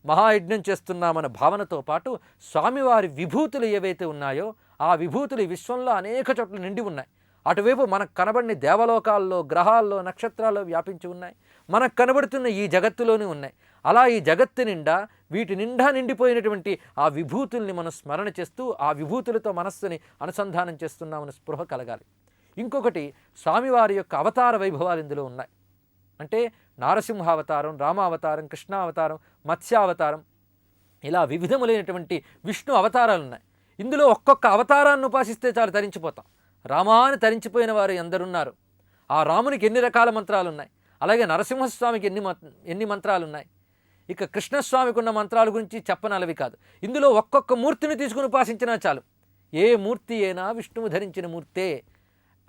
మహాయజ్ఞం చేస్తున్నామన్న భావనతో పాటు స్వామివారి విభూతులు ఏవైతే ఉన్నాయో ఆ విభూతులు ఈ విశ్వంలో అనేక చోట్ల నిండి ఉన్నాయి. అటువైపు మనకు కనబడిన దేవలోకాల్లో, గ్రహాల్లో, నక్షత్రాల్లో వ్యాపించి ఉన్నాయి. మనకు కనబడుతున్న ఈ జగత్తులోనే ఉన్నాయి. అలా ఈ జగత్తు నిండా, వీటి నిండా నిండిపోయినటువంటి ఆ విభూతుల్ని మనం స్మరణ చేస్తూ ఆ విభూతులతో మనస్సుని అనుసంధానం చేస్తున్నామని స్పృహ కలగాలి. ఇంకొకటి, స్వామివారి యొక్క అవతార వైభవాలు ఇందులో ఉన్నాయి. అంటే నారసింహావతారం, రామావతారం, కృష్ణావతారం, మత్స్యావతారం, ఇలా వివిధములైనటువంటి విష్ణు అవతారాలు ఉన్నాయి. ఇందులో ఒక్కొక్క అవతారాన్ని ఉపాసిస్తే చాలు తరించిపోతాం. రామాని తరించిపోయిన వారు ఎందరున్నారు. ఆ రామునికి ఎన్ని రకాల మంత్రాలు ఉన్నాయి. అలాగే నరసింహస్వామికి ఎన్ని మంత్రాలు ఉన్నాయి. ఇక కృష్ణస్వామికి ఉన్న మంత్రాల గురించి చెప్పనలవి కాదు. ఇందులో ఒక్కొక్క మూర్తిని తీసుకుని ఉపాసించినా చాలు. ఏ మూర్తి అయినా విష్ణువు ధరించిన మూర్తే.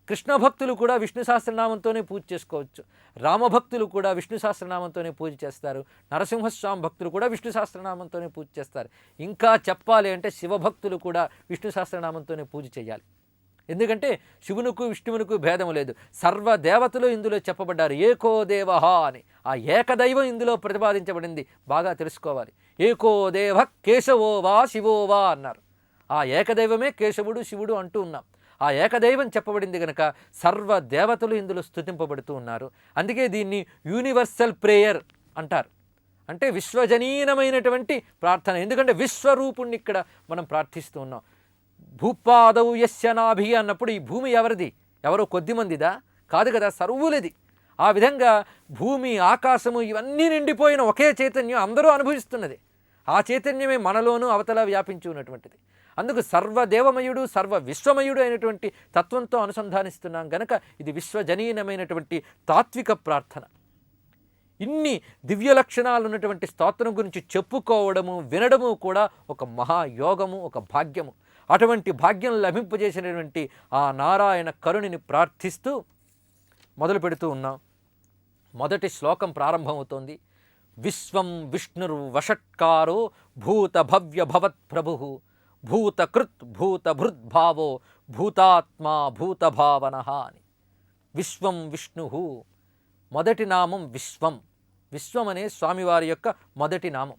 కృష్ణ భక్తులు కూడా విష్ణు సహస్రనామంతోనే పూజ చేసుకోవచ్చు. రామభక్తులు కూడా విష్ణు సహస్రనామంతోనే పూజ చేస్తారు. నరసింహస్వామి భక్తులు కూడా విష్ణు సహస్రనామంతోనే పూజ చేస్తారు. ఇంకా చెప్పాలి అంటే శివభక్తులు కూడా విష్ణు సహస్రనామంతోనే పూజ చేయాలి. ఎందుకంటే శివునికి విష్ణువునికి భేదము లేదు, సర్వదేవతలు ఇందులో చెప్పబడ్డారు. ఏకో దేవః అని ఆ ఏకదైవం ఇందులో ప్రతిపాదించబడింది. బాగా తెలుసుకోవాలి. ఏకో దేవ కేశవో వా శివో వా అన్నారు. ఆ ఏకదైవమే కేశవుడు శివుడు అంటూ ఉన్నాం. ఆ ఏకదైవం చెప్పబడింది కనుక సర్వదేవతలు ఇందులో స్తుతింపబడుతూ ఉన్నారు. అందుకే దీన్ని యూనివర్సల్ ప్రేయర్ అంటారు. అంటే విశ్వజనీనమైనటువంటి ప్రార్థన. ఎందుకంటే విశ్వరూపుణ్ణి ఇక్కడ మనం ప్రార్థిస్తూ ఉన్నాం. భూపాదౌ యస్య నాభి అన్నప్పుడు ఈ భూమి ఎవరిది? ఎవరో కొద్దిమందిదా? కాదు కదా, సర్వులది. ఆ విధంగా భూమి ఆకాశము ఇవన్నీ నిండిపోయిన ఒకే చైతన్యం అందరూ అనుభవిస్తున్నది. ఆ చైతన్యమే మనలోనూ అవతల వ్యాపించి ఉన్నటువంటిది. అందుకు సర్వదేవమయుడు సర్వ విశ్వమయుడు అయినటువంటి తత్వంతో అనుసంధానిస్తున్నాం గనక ఇది విశ్వజనీనమైనటువంటి తాత్విక ప్రార్థన. ఇన్ని దివ్య లక్షణాలు ఉన్నటువంటి స్తోత్రం గురించి చెప్పుకోవడము వినడము కూడా ఒక మహాయోగము, ఒక భాగ్యము. అటువంటి భాగ్యం లభింపజేసినటువంటి ఆ నారాయణ కరుణిని ప్రార్థిస్తూ మొదలు పెడుతూ ఉన్నాం. మొదటి శ్లోకం ప్రారంభమవుతోంది. విశ్వం విష్ణుర్వషట్కారో భూత భవ్య భవత్ ప్రభు భూతకృత్ భూతభృద్భావో భూతాత్మా భూతభావన అని. విశ్వం విష్ణు, మొదటి నామం విశ్వం. విశ్వం అనే స్వామివారి యొక్క మొదటి నామం.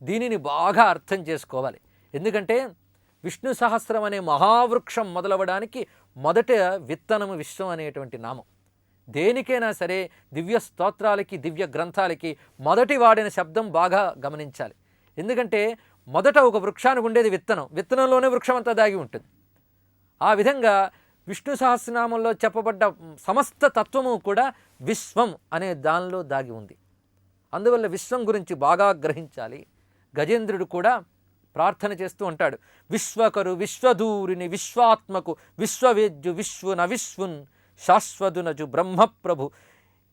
దీనిని బాగా అర్థం చేసుకోవాలి. ఎందుకంటే విష్ణు సహస్రం అనే మహావృక్షం మొదలవడానికి మొదట విత్తనము విశ్వం అనేటువంటి నామం. దేనికైనా సరే దివ్య స్తోత్రాలకి దివ్య గ్రంథాలకి మొదటి వాడిన శబ్దం బాగా గమనించాలి. ఎందుకంటే మొదట ఒక వృక్షానికి ఉండేది విత్తనం, విత్తనంలోనే వృక్షం అంతా దాగి ఉంటుంది. ఆ విధంగా విష్ణు సహస్రనామంలో చెప్పబడ్డ సమస్త తత్వము కూడా విశ్వం అనే దానిలో దాగి ఉంది. అందువల్ల విశ్వం గురించి బాగా గ్రహించాలి. గజేంద్రుడు కూడా ప్రార్థన చేస్తూ ఉంటాడు. విశ్వకరు విశ్వదూరిని విశ్వాత్మకు విశ్వవేద్యు విశ్వున విశ్వున్ శాశ్వదునజు బ్రహ్మప్రభు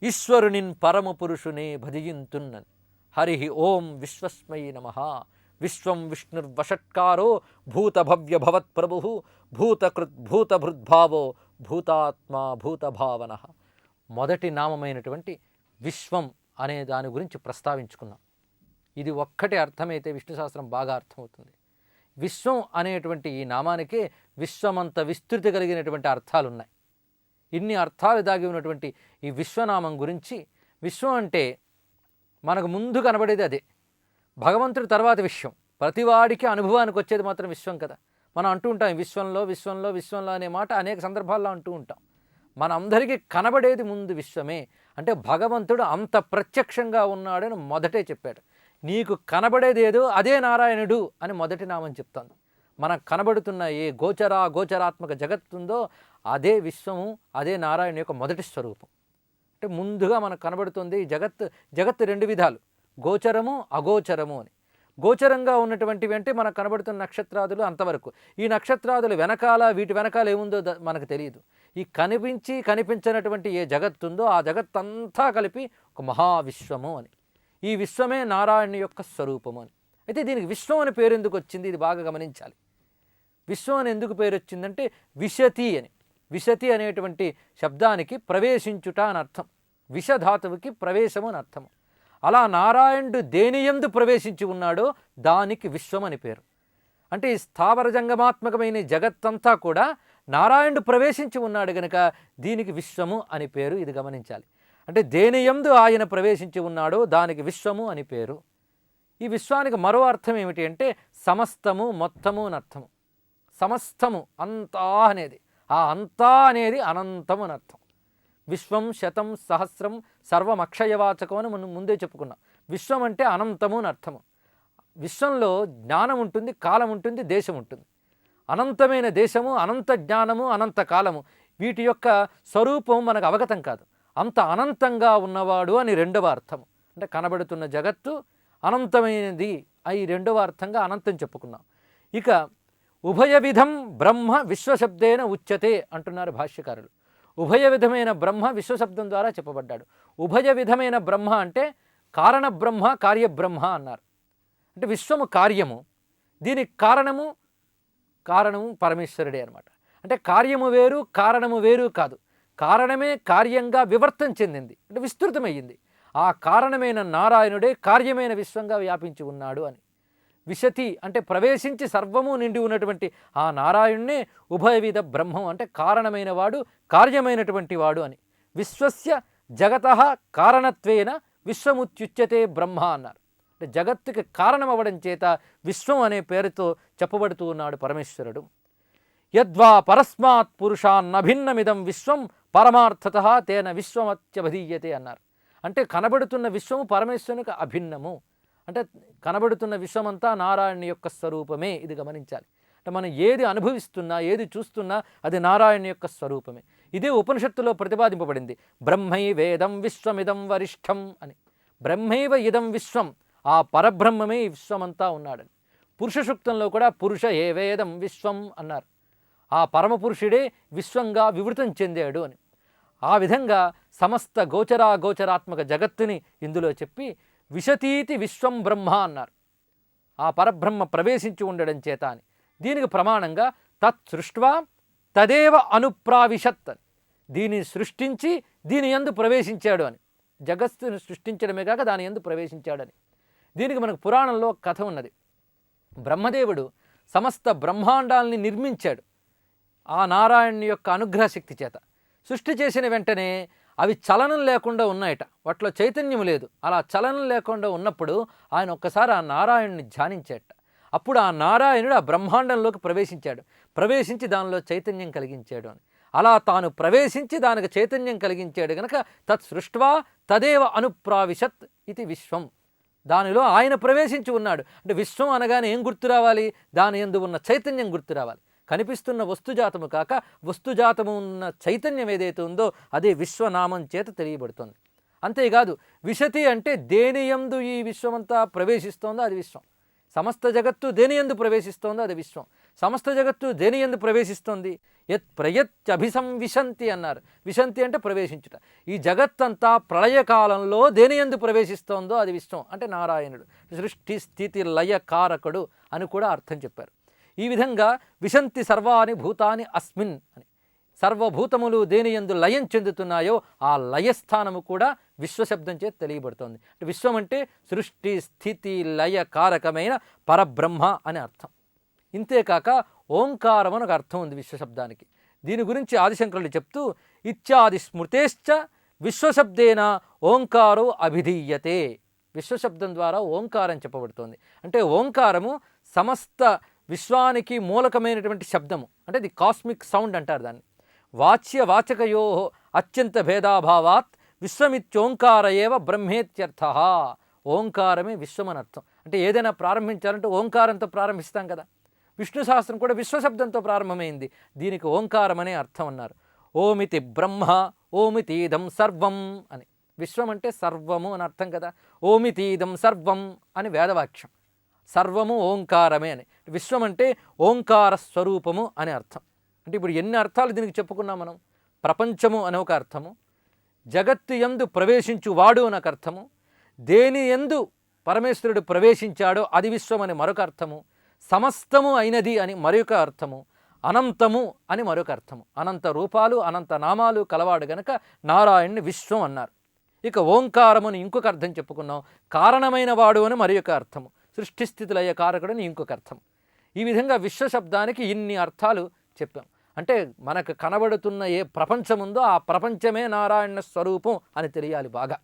ఈశ్వరునిన్ పరమ పురుషునే భజింతున్నన్. హరి ఓం విశ్వస్మై నమః. విశ్వం విష్ణుర్వషట్కారో భూతభవ్య భవత్ ప్రభు భూతకృత్ భూతభృద్భావో భూతాత్మా భూతభావన. మొదటి నామమైనటువంటి విశ్వం అనే దాని గురించి ప్రస్తావించుకున్నాం. ఇది ఒక్కటి అర్థమైతే విష్ణు సహస్రం బాగా అర్థమవుతుంది. విశ్వం అనేటువంటి ఈ నామానికే విశ్వమంత విస్తృతి కలిగినటువంటి అర్థాలు ఉన్నాయి. ఇన్ని అర్థాలు దాగి ఉన్నటువంటి ఈ విశ్వనామం గురించి, విశ్వం అంటే మనకు ముందు కనబడేది అదే, భగవంతుడి తర్వాత విశ్వం. ప్రతివాడికి అనుభవానికి వచ్చేది మాత్రం విశ్వం కదా. మనం అంటూ ఉంటాం విశ్వంలో విశ్వంలో విశ్వంలో అనే మాట అనేక సందర్భాల్లో అంటూ ఉంటాం. మనందరికీ కనబడేది ముందు విశ్వమే. అంటే భగవంతుడు అంత ప్రత్యక్షంగా ఉన్నాడని మొదటే చెప్పాడు. నీకు కనబడేది ఏదో అదే నారాయణుడు అని మొదటి నామం చెప్తాను. మనకు కనబడుతున్న ఏ గోచరాత్మక జగత్తుందో అదే విశ్వము, అదే నారాయణ యొక్క మొదటి స్వరూపం. అంటే ముందుగా మనకు కనబడుతుంది ఈ జగత్తు రెండు విధాలు, గోచరము అగోచరము అని. గోచరంగా ఉన్నటువంటివి అంటే మనకు కనబడుతున్న నక్షత్రాదులు అంతవరకు. ఈ నక్షత్రాదులు వెనకాల వీటి వెనకాల ఏముందో మనకు తెలియదు. ఈ కనిపించినటువంటి ఏ జగత్తుందో ఆ జగత్తంతా కలిపి ఒక మహావిశ్వము అని. ఈ విశ్వమే నారాయణ యొక్క స్వరూపము అని. అయితే దీనికి విశ్వం అని పేరు ఎందుకు వచ్చింది? ఇది బాగా గమనించాలి. విశ్వం అని ఎందుకు పేరు వచ్చిందంటే విశతి అని. విశతి అనేటువంటి శబ్దానికి ప్రవేశించుట అని అర్థం. విషధాతువుకి ప్రవేశము అని అర్థము. అలా నారాయణుడు దేనియందు ప్రవేశించి ఉన్నాడో దానికి విశ్వం అని పేరు. అంటే ఈ స్థావర జంగమాత్మకమైన జగత్తంతా కూడా నారాయణుడు ప్రవేశించి ఉన్నాడు గనుక దీనికి విశ్వము అని పేరు. ఇది గమనించాలి. అంటే దేనియందు ఆయన ప్రవేశించి ఉన్నాడో దానికి విశ్వము అని పేరు. ఈ విశ్వానికి మరో అర్థం ఏమిటి అంటే సమస్తము, మొత్తము అని అర్థము. సమస్తము అంతా అనేది, ఆ అంతా అనేది అనంతము అని అర్థం. విశ్వం శతం సహస్రం సర్వం అక్షయవాచకం అని మనం ముందే చెప్పుకున్నాం. విశ్వం అంటే అనంతము అని అర్థము. విశ్వంలో జ్ఞానం ఉంటుంది, కాలం ఉంటుంది, దేశం ఉంటుంది. అనంతమైన దేశము, అనంత జ్ఞానము, అనంత కాలము వీటి యొక్క స్వరూపం మనకు అవగతం కాదు. అంత అనంతంగా ఉన్నవాడు అని రెండవ అర్థము. అంటే కనబడుతున్న జగత్తు అనంతమైనది ఈ రెండవ అర్థంగా అనంతం చెప్పుకున్నాం. ఇక ఉభయ విధం బ్రహ్మ విశ్వశబ్దేన ఉచ్యతే అంటున్నారు భాష్యకారులు. ఉభయ విధమైన బ్రహ్మ విశ్వశబ్దం ద్వారా చెప్పబడ్డాడు. ఉభయ విధమైన బ్రహ్మ అంటే కారణ బ్రహ్మ, కార్యబ్రహ్మ అన్నారు. అంటే విశ్వము కార్యము, దీనికి కారణము పరమేశ్వరుడే అనమాట. అంటే కార్యము వేరు, కారణము వేరు కాదు. కారణమే కార్యంగా వివర్తం చెందింది, అంటే విస్తృతమయ్యింది. ఆ కారణమైన నారాయణుడే కార్యమైన విశ్వంగా వ్యాపించి ఉన్నాడు అని. విశతి అంటే ప్రవేశించి సర్వము నిండి ఉన్నటువంటి ఆ నారాయణ్ణే ఉభయవిధ బ్రహ్మం అంటే కారణమైన వాడు, కార్యమైనటువంటి వాడు అని. విశ్వస్య జగతః కారణత్వేన విశ్వముత్యుచ్యతే బ్రహ్మ అన్నారు. అంటే జగత్తుకి కారణం అవ్వడం చేత విశ్వం అనే పేరుతో చెప్పబడుతూ ఉన్నాడు పరమేశ్వరుడు. యద్వా పరస్మాత్ పురుషాన్నభిన్నమిదం విశ్వం పరమార్థతః తేన విశ్వమత్యభిధీయతే అన్నారు. అంటే కనబడుతున్న విశ్వము పరమేశ్వరునికి అభిన్నము. అంటే కనబడుతున్న విశ్వమంతా నారాయణ యొక్క స్వరూపమే. ఇది గమనించాలి. అంటే మనం ఏది అనుభవిస్తున్నా, ఏది చూస్తున్నా అది నారాయణ యొక్క స్వరూపమే. ఇదే ఉపనిషత్తులో ప్రతిపాదింపబడింది. బ్రహ్మైవేదం విశ్వమిదం వరిష్టం అని. బ్రహ్మైవ ఇదం విశ్వం, ఆ పరబ్రహ్మమే ఈ విశ్వమంతా ఉన్నాడని. పురుష సూక్తంలో కూడా పురుష ఏవేదం విశ్వం అన్నారు. ఆ పరమపురుషుడే విశ్వంగా వివృతం చెందాడు అని. ఆ విధంగా సమస్త గోచరాత్మక జగత్తుని ఇందులో చెప్పి విశతీతి విశ్వం బ్రహ్మ అన్నారు. ఆ పరబ్రహ్మ ప్రవేశించి ఉండడం చేత అని. దీనికి ప్రమాణంగా తత్ సృష్ట్వా తదేవ అనుప్రావిశత్ అని. దీన్ని సృష్టించి దీని యందు ప్రవేశించాడు అని. జగత్తుని సృష్టించడమే కాక దాని యందు ప్రవేశించాడని. దీనికి మనకు పురాణంలో కథ ఉన్నది. బ్రహ్మదేవుడు సమస్త బ్రహ్మాండాల్ని నిర్మించాడు ఆ నారాయణుని యొక్క అనుగ్రహ శక్తి చేత. సృష్టి చేసిన వెంటనే అవి చలనం లేకుండా ఉన్నాయట, వాటిలో చైతన్యం లేదు. అలా చలనం లేకుండా ఉన్నప్పుడు ఆయన ఒక్కసారి ఆ నారాయణుని ధ్యానించాట. అప్పుడు ఆ నారాయణుడు ఆ బ్రహ్మాండంలోకి ప్రవేశించాడు. ప్రవేశించి దానిలో చైతన్యం కలిగించాడు అని. అలా తాను ప్రవేశించి దానికి చైతన్యం కలిగించాడు గనక తత్ సృష్ట్వా తదేవ అనుప్రావిశత్ ఇది విశ్వం. దానిలో ఆయన ప్రవేశించి ఉన్నాడు. అంటే విశ్వం అనగానే ఏం గుర్తు రావాలి? దాని యందు ఉన్న చైతన్యం గుర్తు రావాలి. కనిపిస్తున్న వస్తుజాతము కాక వస్తుజాతము ఉన్న చైతన్యం ఏదైతే ఉందో అదే విశ్వనామం చేత తెలియబడుతుంది. అంతేకాదు విశతి అంటే దేని యందు ఈ విశ్వమంతా ప్రవేశిస్తోందో అది విశ్వం. సమస్త జగత్తు దేని యందు ప్రవేశిస్తోందో అది విశ్వం. సమస్త జగత్తు దేని యందు ప్రవేశిస్తోంది? యత్ ప్రయత్యభిసంవిశంతి అన్నారు. విశంతి అంటే ప్రవేశించుట. ఈ జగత్తంతా ప్రళయకాలంలో దేని యందు ప్రవేశిస్తోందో అది విశ్వం అంటే నారాయణుడు. సృష్టి స్థితి లయ కారకుడు అని కూడా అర్థం చెప్పారు. ఈ విధంగా విశంతి సర్వాని భూతాని అస్మిన్ అని. సర్వభూతములు దేని యందు లయం చెందుతున్నాయో ఆ లయస్థానము కూడా విశ్వశబ్దం చేత తెలియబడుతోంది. అంటే విశ్వం అంటే సృష్టి స్థితి లయ కారకమైన పరబ్రహ్మ అని అర్థం. ఇంతేకాక ఓంకారం అని ఒక అర్థం ఉంది విశ్వశబ్దానికి. దీని గురించి ఆదిశంకరులు చెప్తూ ఇత్యాది స్మృతేశ్చ విశ్వశబ్దేన ఓంకారో అభిధీయతే. విశ్వశబ్దం ద్వారా ఓంకారం చెప్పబడుతోంది. అంటే ఓంకారము సమస్త విశ్వానికి మూలకమైనటువంటి శబ్దము. అంటే ఇది కాస్మిక్ సౌండ్ అంటారు దాన్ని. వాచ్య వాచకయో అత్యంత భేదాభావాత్ విశ్వమిత్యోంకార ఏవ బ్రహ్మేత్యర్థ. ఓంకారమే విశ్వం అని అర్థం. అంటే ఏదైనా ప్రారంభించాలంటే ఓంకారంతో ప్రారంభిస్తాం కదా. విష్ణు సహస్రం కూడా విశ్వశబ్దంతో ప్రారంభమైంది. దీనికి ఓంకారం అనే అర్థం అన్నారు. ఓమితి బ్రహ్మ ఓమితీదం సర్వం అని. విశ్వం అంటే సర్వము అని అర్థం కదా. ఓమితీదం సర్వం అని వేదవాక్యం. సర్వము ఓంకారమే అని. విశ్వం అంటే ఓంకార స్వరూపము అని అర్థం. అంటే ఇప్పుడు ఎన్ని అర్థాలు దీనికి చెప్పుకున్నాం మనం. ప్రపంచము అనే ఒక అర్థము, జగత్తు యందు ప్రవేశించువాడు అని ఒక అర్థము, దేని యందు పరమేశ్వరుడు ప్రవేశించాడో అది విశ్వం అని మరొక అర్థము, సమస్తము అయినది అని మరొక అర్థము, అనంతము అని మరొక అర్థము. అనంత రూపాలు అనంత నామాలు కలవాడు గనక నారాయణుని విశ్వం అన్నారు. ఇక ఓంకారము అని ఇంకొక అర్థం చెప్పుకున్నాం. కారణమైన వాడు అని మరి ఒక అర్థము, సృష్టిస్థితులయ్య కారకుడు అని ఇంకొక అర్థం. ఈ విధంగా విశ్వశబ్దానికి ఇన్ని అర్థాలు చెప్పాం. అంటే మనకు కనబడుతున్న ఏ ప్రపంచం ఉందో ఆ ప్రపంచమే నారాయణ స్వరూపం అని తెలియాలి బాగా.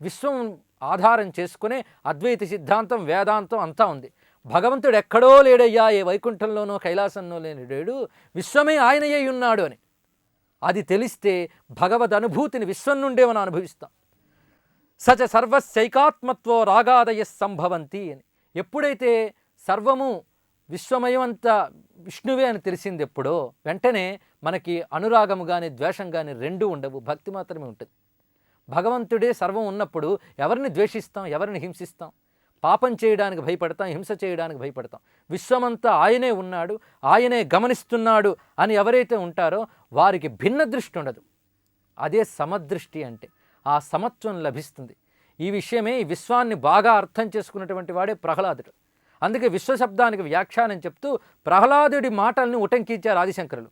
విశ్వం ఆధారం చేసుకునే అద్వైత సిద్ధాంతం వేదాంతం అంతా ఉంది. భగవంతుడు ఎక్కడో లేడయ్యా, ఏ వైకుంఠంలోనో కైలాసంలో లేడు, విశ్వమే ఆయనయ్య ఉన్నాడు అని అది తెలిస్తే భగవద్ అనుభూతిని విశ్వం నుండే మనం అనుభవిస్తాం. సచ సర్వస్యైకాత్మత్వో రాగాదయ సంభవంతి అని. ఎప్పుడైతే సర్వము విశ్వమయం అంతా విష్ణువే అని తెలిసింది ఎప్పుడో వెంటనే మనకి అనురాగము కానీ ద్వేషం కానీ రెండూ ఉండవు, భక్తి మాత్రమే ఉంటుంది. భగవంతుడే సర్వం ఉన్నప్పుడు ఎవరిని ద్వేషిస్తాం, ఎవరిని హింసిస్తాం? పాపం చేయడానికి భయపడతాం, హింస చేయడానికి భయపడతాం. విశ్వమంతా ఆయనే ఉన్నాడు, ఆయనే గమనిస్తున్నాడు అని ఎవరైతే ఉంటారో వారికి భిన్న దృష్టి ఉండదు. అదే సమదృష్టి అంటే. ఆ సమత్వం లభిస్తుంది. ఈ విషయమే ఈ విశ్వాన్ని బాగా అర్థం చేసుకున్నటువంటి వాడే ప్రహ్లాదుడు. అందుకే విశ్వశబ్దానికి వ్యాఖ్యానం చెప్తూ ప్రహ్లాదుడి మాటల్ని ఉటంకించారు ఆదిశంకరులు.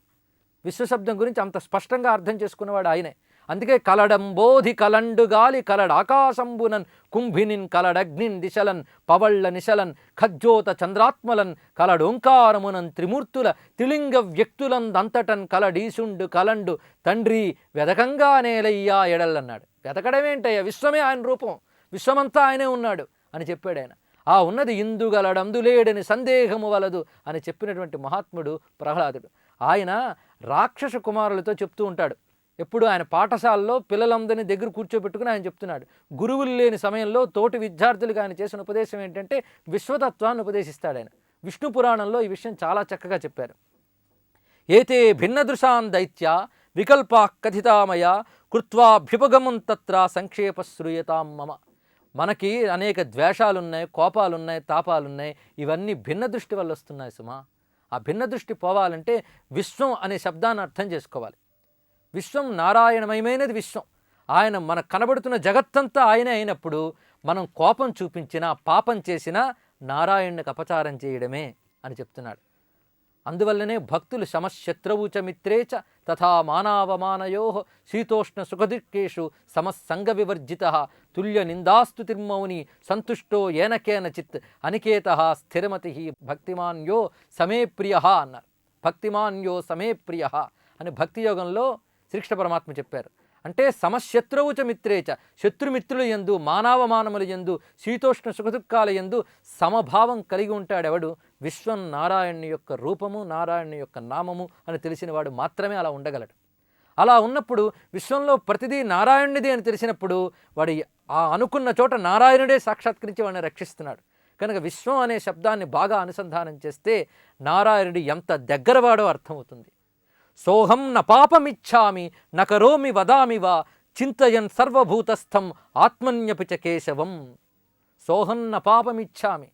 విశ్వశబ్దం గురించి అంత స్పష్టంగా అర్థం చేసుకున్నవాడు ఆయనే. అందుకే కలడంబోధి కలండు గాలి కలడాకాశంబునన్ కుంభినిన్ కలడగ్నిన్ దిశలన్ పవళ్ళ నిశలన్ ఖజ్జోత చంద్రాత్మలన్ కలడోంకారమునన్ త్రిమూర్తుల త్రిలింగ వ్యక్తులందంతటన్ కలడీసుండు కలండు తండ్రి వెదకంగా నేలయ్యా ఎడల్లన్నాడు. వెతకడమేంటయ్యా, విశ్వమే ఆయన రూపం, విశ్వమంతా ఆయనే ఉన్నాడు అని చెప్పాడు ఆయన. ఆ ఉన్నది ఇందుగలడందులేడని సందేహము వలదు అని చెప్పినటువంటి మహాత్ముడు ప్రహ్లాదుడు. ఆయన రాక్షస కుమారులతో చెప్తూ ఉంటాడు. ఎప్పుడు ఆయన పాఠశాలలో పిల్లలందరినీ దగ్గర కూర్చోబెట్టుకుని ఆయన చెప్తున్నాడు. గురువులు లేని సమయంలో తోటి విద్యార్థులకు ఆయన చేసిన ఉపదేశం ఏంటంటే విశ్వతత్వాన్ని ఉపదేశిస్తాడు ఆయన. విష్ణు పురాణంలో ఈ విషయం చాలా చక్కగా చెప్పారు. ఏతే భిన్నదృశాన్ దైత్య వికల్పా కథితామయ కృత్వాభ్యుపగమం తత్ర సంక్షేప శ్రూయతాం మమ. మనకి అనేక ద్వేషాలున్నాయి, కోపాలున్నాయి, తాపాలున్నాయి. ఇవన్నీ భిన్న దృష్టి వల్ల వస్తున్నాయి సుమా. ఆ భిన్న దృష్టి పోవాలంటే విశ్వం అనే శబ్దాన్ని అర్థం చేసుకోవాలి. విశ్వం నారాయణమయమైనది విశ్వం. ఆయన మనకు కనబడుతున్న జగత్తంతా ఆయనే అయినప్పుడు మనం కోపం చూపించినా పాపం చేసినా నారాయణునికి అపచారం చేయడమే అని చెప్తున్నాడు. అందువల్లనే భక్తులు శమశత్రువుచ మిత్రేచ తథా మానావమానయో శీతోష్ణ సుఖదుఃఖేషు సమస్సంగ వివర్జిత తుల్య నిందాస్తుతిర్మౌని సంతుష్టో ఏనకేనచిత్ అనికేత స్థిరమతి భక్తిమాన్యో సమే ప్రియ అన్నారు. భక్తిమాన్యో సమే ప్రియ అని భక్తి యోగంలో శ్రీకృష్ణ పరమాత్మ చెప్పారు. అంటే సమశత్రువుచ మిత్రేచ, శత్రుమిత్రుల యందు మానవమానముల యందు శీతోష్ణ సుఖదుఖాల యందు సమభావం కలిగి ఉంటాడెవడు? విశ్వం నారాయణుని యొక్క రూపము, నారాయణుని యొక్క నామము అని తెలిసినవాడు మాత్రమే అలా ఉండగలడు. అలా ఉన్నప్పుడు విశ్వంలో ప్రతిదీ నారాయణునిది అని తెలిసినప్పుడు వాడు ఆ అనుకున్న చోట నారాయణుడే సాక్షాత్కరించి వాడిని రక్షిస్తున్నాడు. కనుక విశ్వం అనే శబ్దాన్ని బాగా అనుసంధానం చేస్తే నారాయణుడు ఎంత దగ్గరవాడో అర్థమవుతుంది. సోహం న పాపమిచ్ఛామి నకరోమి వదామి వా చింతయన్ సర్వభూతస్థం ఆత్మన్యపి చ కేశవం. సోహం న పాపమిచ్ఛామి,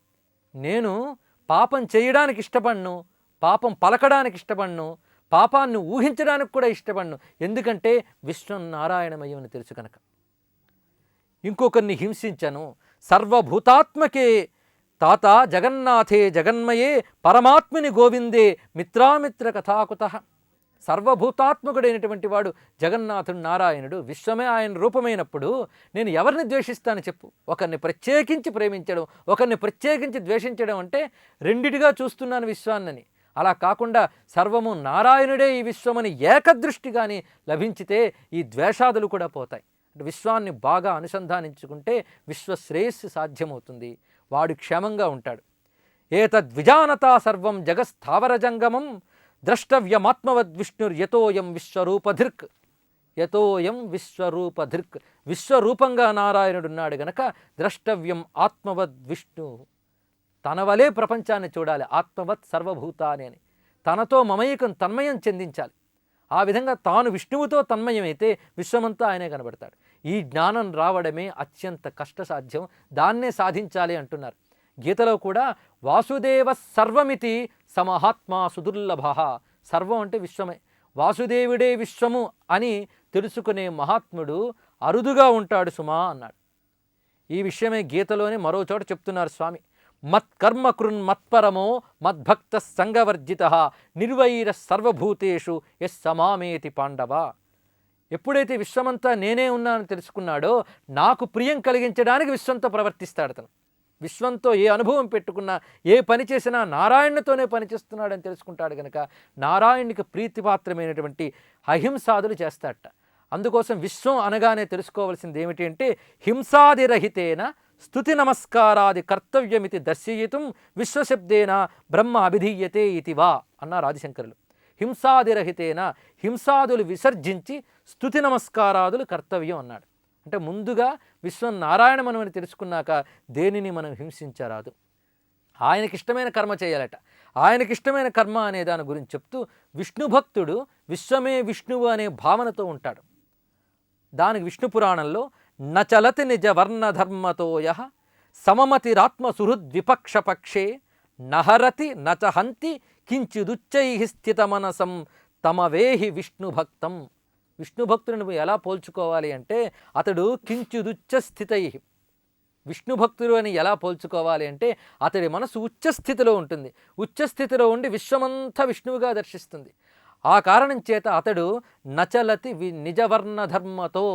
నేను పాపం చేయడానికి ఇష్టపడను, పాపం పలకడానికి ఇష్టపడను, పాపాన్ని ఊహించడానికి కూడా ఇష్టపడను. ఎందుకంటే విశ్వం నారాయణమయం అని తెలుసు కనుక. ఇంకొకరిని హింసించను. సర్వభూతాత్మకే తాత జగన్నాథే జగన్మయే పరమాత్మని గోవిందే మిత్రామిత్ర కథాకుతః. సర్వభూతాత్మకుడైనటువంటి వాడు జగన్నాథుడు నారాయణుడు, విశ్వమే ఆయన రూపమైనప్పుడు నేను ఎవరిని ద్వేషిస్తాను చెప్పు? ఒకరిని ప్రత్యేకించి ప్రేమించడం, ఒకరిని ప్రత్యేకించి ద్వేషించడం అంటే రెండిటిగా చూస్తున్నాను విశ్వాన్నని. అలా కాకుండా సర్వము నారాయణుడే ఈ విశ్వమని ఏకదృష్టిగాని లభించితే ఈ ద్వేషాదులు కూడా పోతాయి. అంటే విశ్వాన్ని బాగా అనుసంధానించుకుంటే విశ్వశ్రేయస్సు సాధ్యమవుతుంది, వాడు క్షేమంగా ఉంటాడు. ఏతద్విజానతా సర్వం జగస్థావరజంగమం ద్రష్టవ్యమాత్మవద్విష్ణుర్యతోయం విశ్వరూపధిర్క్. యతోయం విశ్వరూపధిర్క్, విశ్వరూపంగా నారాయణుడున్నాడు గనక ద్రష్టవ్యం ఆత్మవద్విష్ణు, తన వలే ప్రపంచాన్ని చూడాలి. ఆత్మవత్ సర్వభూతాని అని తనతో మమైకం తన్మయం చెందించాలి. ఆ విధంగా తాను విష్ణువుతో తన్మయమైతే విశ్వమంతా ఆయనే కనబడతాడు. ఈ జ్ఞానం రావడమే అత్యంత కష్టసాధ్యం, దాన్నే సాధించాలి అంటున్నారు. గీతలో కూడా వాసుదేవ సర్వమితి సమహాత్మా సుదుర్లభ. సర్వం అంటే విశ్వమే, వాసుదేవుడే విశ్వము అని తెలుసుకునే మహాత్ముడు అరుదుగా ఉంటాడు సుమా అన్నాడు. ఈ విషయమే గీతలోనే మరో చోట చెప్తున్నారు స్వామి. మత్కర్మ కృన్ మత్పరమో మద్భక్త సంగవర్జిత నిర్వైర సర్వభూతేషు ఎస్ సమామేతి పాండవ. ఎప్పుడైతే విశ్వమంతా నేనే ఉన్నానని తెలుసుకున్నాడో నాకు ప్రియం కలిగించడానికి విశ్వంతో ప్రవర్తిస్తాడు. అతను విశ్వంతో ఏ అనుభవం పెట్టుకున్నా, ఏ పని చేసినా నారాయణునితోనే పనిచేస్తున్నాడని తెలుసుకుంటాడు కనుక నారాయణునికి ప్రీతిపాత్రమైనటువంటి అహింసాదులు చేస్తాడట. అందుకోసం విశ్వం అనగానే తెలుసుకోవాల్సింది ఏమిటి అంటే హింసాదిరహితేన స్తుతి నమస్కారాది కర్తవ్యమితి దర్శయితుం విశ్వశబ్దేన బ్రహ్మ అభిధీయతే ఇతి వా అన్నారు ఆదిశంకరులు. హింసాదిరహితేన, హింసాదులు విసర్జించి స్తుతి నమస్కారాదులు కర్తవ్యం అన్నాడు. అంటే ముందుగా విశ్వం నారాయణమని తెలుసుకున్నాక దేనిని మనం హింసించరాదు. ఆయనకిష్టమైన కర్మ చేయాలట. ఆయనకిష్టమైన కర్మ అనే దాని గురించి చెప్తూ విష్ణు భక్తుడు విశ్వమే విష్ణువు అనే భావనతో ఉంటాడు. దానికి విష్ణు పురాణంలో నచలతి నిజ వర్ణధర్మతోయ సమమతిరాత్మ సుహృద్విపక్షపక్షే నహరతి నచహంతి కించిదుచ్చై స్థితమనసం తమవేహి విష్ణుభక్తం. విష్ణు భక్తుని నువ్వు ఎలా పోల్చుకోవాలి అంటే అతడు కించిదుచ్చ స్థితై. విష్ణు భక్తుడు అని ఎలా పోల్చుకోవాలి అంటే అతడి మనసు ఉచ్చస్థితిలో ఉంటుంది. ఉచ్చస్థితిలో ఉండి విశ్వమంతా విష్ణువుగా దర్శిస్తుంది. ఆ కారణం చేత అతడు నచలతి నిజవర్ణ ధర్మతో,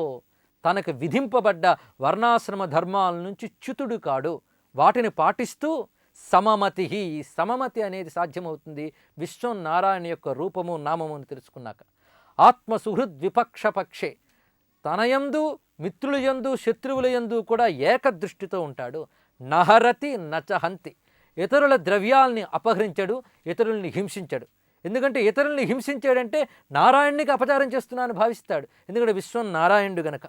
తనకు విధింపబడ్డ వర్ణాశ్రమ ధర్మాల నుంచి చ్యుతుడు కాడు, వాటిని పాటిస్తూ సమమతి, ఈ సమమతి అనేది సాధ్యమవుతుంది విశ్వం నారాయణ యొక్క రూపము నామము అని తెలుసుకున్నాక. ఆత్మసుహృద్ విపక్షపక్షే, తనయందు మిత్రులయందు శత్రువులయందు కూడా ఏకదృష్టితో ఉంటాడు. నహరతి నచహంతి, ఇతరుల ద్రవ్యాల్ని అపహరించడు, ఇతరుల్ని హింసించడు. ఎందుకంటే ఇతరుల్ని హింసించాడంటే నారాయణునికి అపచారం చేస్తున్నానని భావిస్తాడు, ఎందుకంటే విశ్వం నారాయణుడు గనక.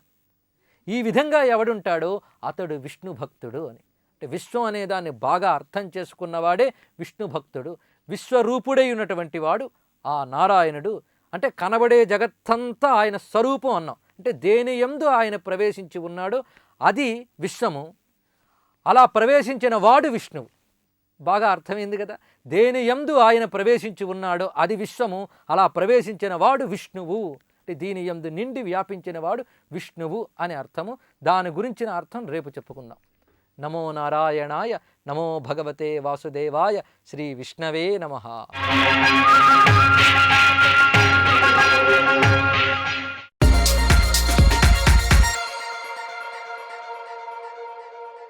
ఈ విధంగా ఎవడుంటాడో అతడు విష్ణు భక్తుడు అని. అంటే విశ్వం అనే దాన్ని బాగా అర్థం చేసుకున్నవాడే విష్ణు భక్తుడు. విశ్వరూపుడై ఉన్నటువంటి వాడు ఆ నారాయణుడు. అంటే కనబడే జగత్తంతా ఆయన స్వరూపం అన్నాం. అంటే దేని యందు ఆయన ప్రవేశించి ఉన్నాడో అది విశ్వము, అలా ప్రవేశించిన వాడు విష్ణువు. బాగా అర్థమైంది కదా. దేని యందు ఆయన ప్రవేశించి ఉన్నాడో అది విశ్వము, అలా ప్రవేశించిన వాడు విష్ణువు. అంటే దీని యందు నిండి వ్యాపించిన వాడు విష్ణువు అని అర్థము. దాని గురించిన అర్థం రేపు చెప్పుకుందాం. నమో నారాయణాయ, నమో భగవతే వాసుదేవాయ, శ్రీ విష్ణవే నమః.